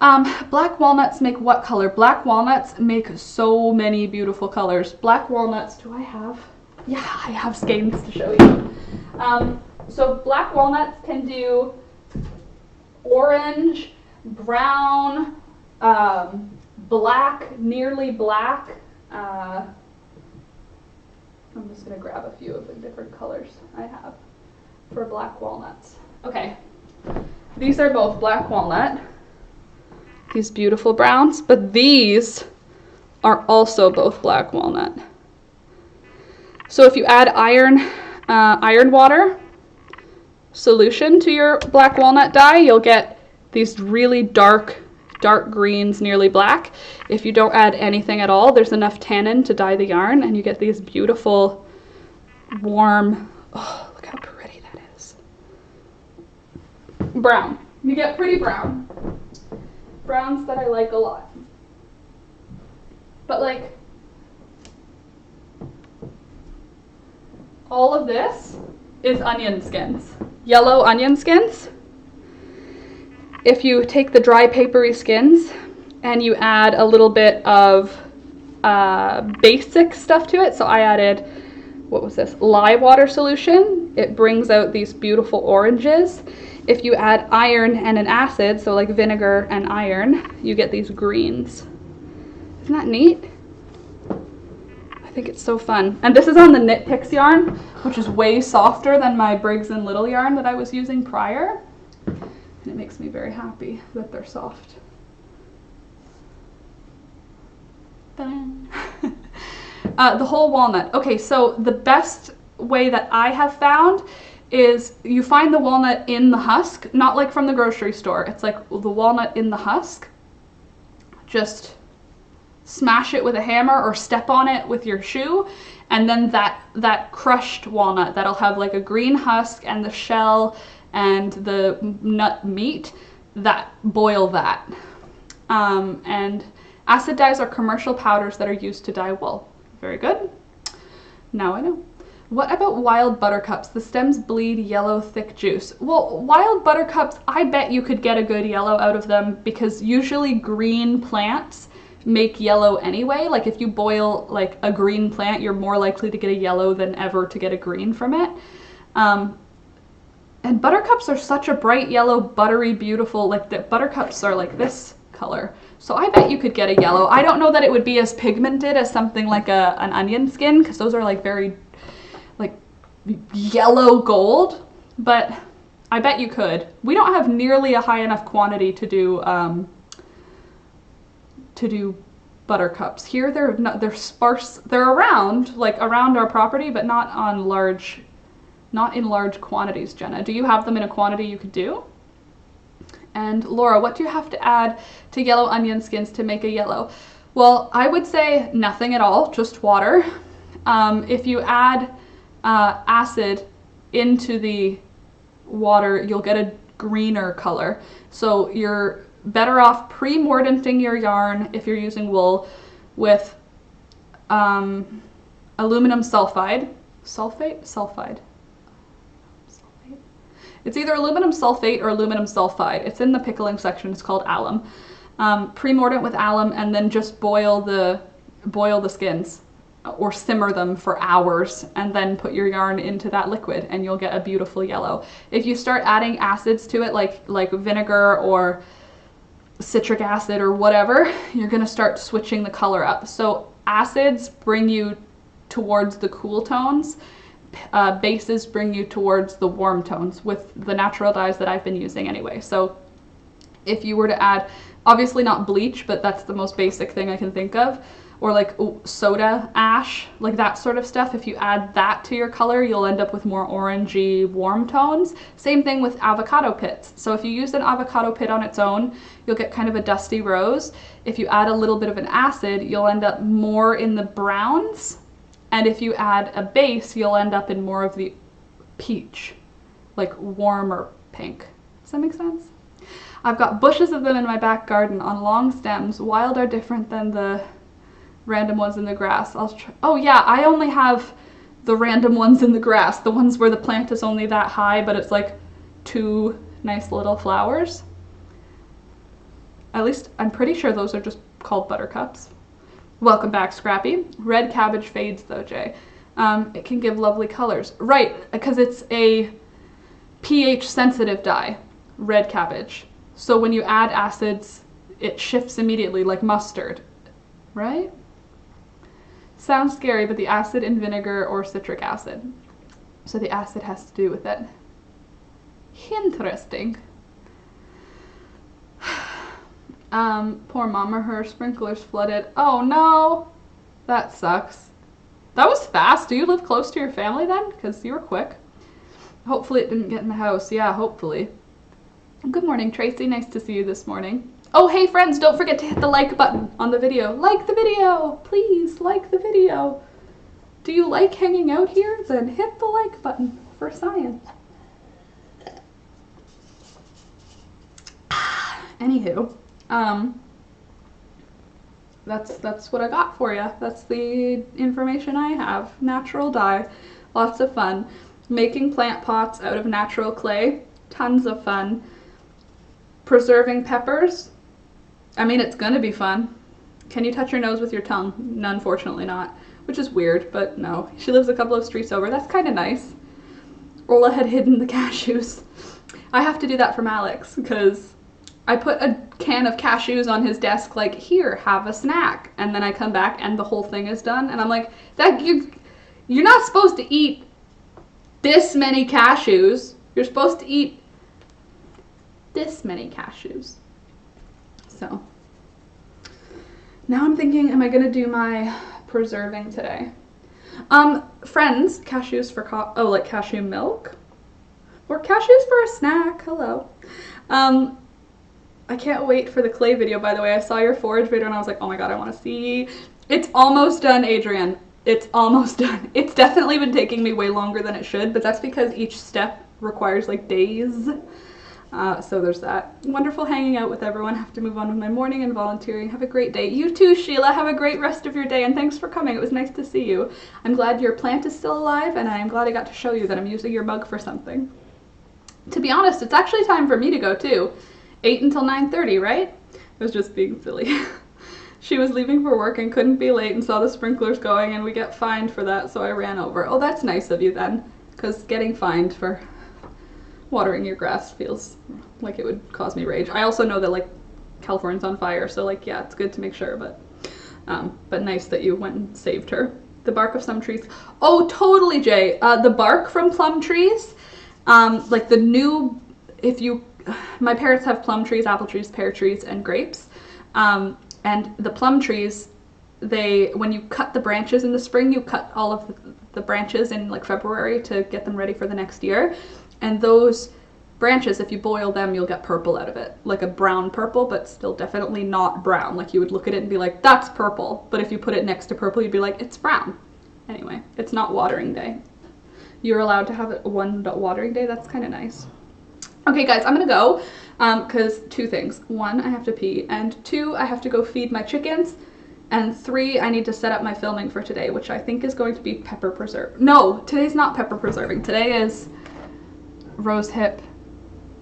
Black walnuts make what color? Black walnuts make so many beautiful colors. Black walnuts, do I have? Yeah, I have skeins to show you. So black walnuts can do orange, brown, black, nearly black. I'm just going to grab a few of the different colors I have for black walnuts. Okay, these are both black walnut, these beautiful browns, but these are also both black walnut. So if you add iron water solution to your black walnut dye, you'll get these really dark greens, nearly black. If you don't add anything at all, there's enough tannin to dye the yarn, and you get these beautiful, warm, oh, look how pretty that is. Brown. You get pretty brown. Browns that I like a lot. But like, all of this is onion skins. Yellow onion skins. If you take the dry papery skins and you add a little bit of basic stuff to it, so I added what was this? Lye water solution. It brings out these beautiful oranges. If you add iron and an acid, so like vinegar and iron, you get these greens. Isn't that neat? I think it's so fun. And this is on the Knit Picks yarn, which is way softer than my Briggs & Little yarn that I was using prior. And it makes me very happy that they're soft. The whole walnut. Okay, so the best way that I have found is you find the walnut in the husk, not like from the grocery store. It's like the walnut in the husk. Just smash it with a hammer or step on it with your shoe, and then that crushed walnut that'll have like a green husk and the shell and the nut meat, that boil that. And acid dyes are commercial powders that are used to dye wool. Very good. Now I know. What about wild buttercups? The stems bleed yellow thick juice. Well, wild buttercups, I bet you could get a good yellow out of them because usually green plants make yellow anyway. Like if you boil like a green plant, you're more likely to get a yellow than ever to get a green from it. And buttercups are such a bright yellow, buttery, beautiful, like the buttercups are like this color. So I bet you could get a yellow. I don't know that it would be as pigmented as something like an onion skin, because those are like very like yellow gold, but I bet you could. We don't have nearly a high enough quantity to do buttercups. Here they're sparse. They're around, like around our property, but not in large quantities, Jenna. Do you have them in a quantity you could do? And Laura, what do you have to add to yellow onion skins to make a yellow? Well, I would say nothing at all, just water. If you add acid into the water, you'll get a greener color. So you're better off pre-mordanting your yarn if you're using wool with aluminum sulfide. Sulfide. It's either aluminum sulfate or aluminum sulfide. It's in the pickling section. It's called alum. Pre-mordant with alum, and then just boil the skins or simmer them for hours, and then put your yarn into that liquid and you'll get a beautiful yellow. If you start adding acids to it, like vinegar or citric acid or whatever, you're gonna start switching the color up. So acids bring you towards the cool tones. Bases bring you towards the warm tones with the natural dyes that I've been using anyway. So if you were to add, obviously not bleach, but that's the most basic thing I can think of, or like soda ash, like that sort of stuff. If you add that to your color, you'll end up with more orangey warm tones. Same thing with avocado pits. So if you use an avocado pit on its own, you'll get kind of a dusty rose. If you add a little bit of an acid, you'll end up more in the browns. And if you add a base, you'll end up in more of the peach, like warmer pink. Does that make sense? I've got bushes of them in my back garden on long stems. Wild are different than the random ones in the grass. Oh yeah, I only have the random ones in the grass, the ones where the plant is only that high, but it's like 2 nice little flowers. At least I'm pretty sure those are just called buttercups. Welcome back, Scrappy. Red cabbage fades though, Jay. It can give lovely colors. Right, because it's a pH sensitive dye, red cabbage. So when you add acids, it shifts immediately like mustard, right? Sounds scary, but the acid in vinegar or citric acid. So the acid has to do with it. Interesting. Poor mama, her sprinklers flooded. Oh no, that sucks. That was fast. Do you live close to your family then? Because you were quick. Hopefully it didn't get in the house. Yeah, hopefully. Good morning, Tracy. Nice to see you this morning. Oh, hey friends, don't forget to hit the like button on the video. Like the video, please like the video. Do you like hanging out here? Then hit the like button for science. Anywho. That's what I got for you. That's the information I have. Natural dye, lots of fun. Making plant pots out of natural clay, tons of fun. Preserving peppers, I mean, it's gonna be fun. Can you touch your nose with your tongue? No, unfortunately not. which is weird, but no. She lives a couple of streets over. That's kind of nice. Ola had hidden the cashews. I have to do that from Alex because I put a can of cashews on his desk like, here, have a snack. And then I come back and the whole thing is done. And I'm like, you're not supposed to eat this many cashews. You're supposed to eat this many cashews. So now I'm thinking, am I going to do my preserving today? Friends, cashews for like cashew milk or cashews for a snack. Hello. I can't wait for the clay video, by the way. I saw your forage video and I was like, oh my god, I want to see. It's almost done, Adrian. It's almost done. It's definitely been taking me way longer than it should, but that's because each step requires like days. So there's that. Wonderful hanging out with everyone. Have to move on with my morning and volunteering. Have a great day. You too, Sheila. Have a great rest of your day, and thanks for coming. It was nice to see you. I'm glad your plant is still alive, and I'm glad I got to show you that I'm using your mug for something. To be honest, it's actually time for me to go too. 8 until 9:30, right? I was just being silly. She was leaving for work and couldn't be late and saw the sprinklers going, and we get fined for that, so I ran over. Oh, that's nice of you then, because getting fined for watering your grass feels like it would cause me rage. I also know that like California's on fire, so like yeah, it's good to make sure, but nice that you went and saved her. The bark of some trees. Oh, totally, Jay. The bark from plum trees, like the new, my parents have plum trees, apple trees, pear trees, and grapes, and the plum trees, when you cut the branches in the spring, you cut all of the branches in like February to get them ready for the next year. And those branches, if you boil them, you'll get purple out of it. Like a brown purple, but still definitely not brown. Like you would look at it and be like, that's purple. But if you put it next to purple, you'd be like, it's brown. Anyway, it's not watering day. You're allowed to have one watering day. That's kind of nice. Okay, guys, I'm gonna go because 2 things. 1, I have to pee. And 2, I have to go feed my chickens. And 3, I need to set up my filming for today, which I think is going to be pepper preserve. No, today's not pepper preserving. Today is rose hip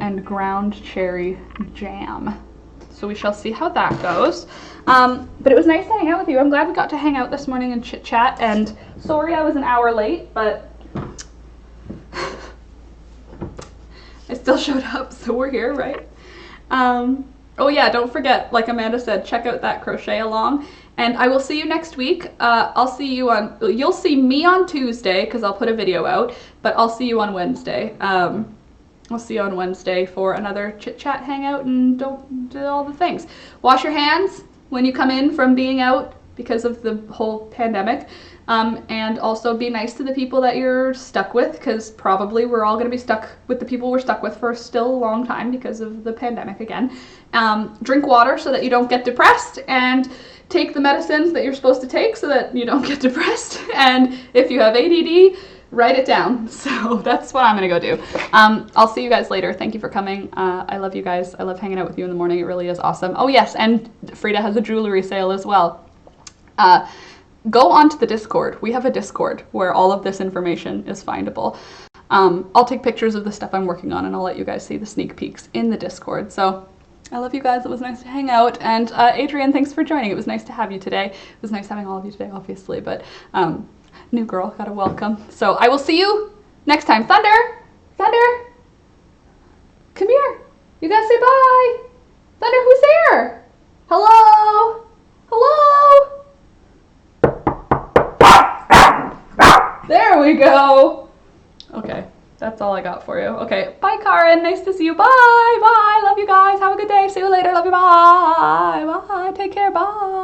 and ground cherry jam. So we shall see how that goes. But it was nice to hang out with you. I'm glad we got to hang out this morning and chit chat, and sorry I was an hour late, but I still showed up, so we're here, right? Oh yeah, don't forget, like Amanda said, check out that crochet along. And I will see you next week. You'll see me on Tuesday because I'll put a video out, but I'll see you on Wednesday. I'll see you on Wednesday for another chit chat hangout and don't do all the things. Wash your hands when you come in from being out because of the whole pandemic. And also be nice to the people that you're stuck with, because probably we're all going to be stuck with the people we're stuck with for still a long time because of the pandemic again. Drink water so that you don't get depressed, and take the medicines that you're supposed to take so that you don't get depressed. And if you have ADD, write it down. So that's what I'm going to go do. I'll see you guys later. Thank you for coming. I love you guys. I love hanging out with you in the morning. It really is awesome. Oh yes, and Frida has a jewelry sale as well. Go onto the Discord. We have a Discord where all of this information is findable. I'll take pictures of the stuff I'm working on and I'll let you guys see the sneak peeks in the Discord. So I love you guys. It was nice to hang out. And Adrian, thanks for joining. It was nice to have you today. It was nice having all of you today, obviously, but new girl, gotta welcome. So I will see you next time. Thunder! Thunder! Come here. You gotta say bye. Thunder, who's there? Hello? Hello? There we go. Okay, that's all I got for you. Okay, bye, Karen. Nice to see you. Bye, bye. Love you guys. Have a good day. See you later. Love you. Bye. Bye. Take care. Bye.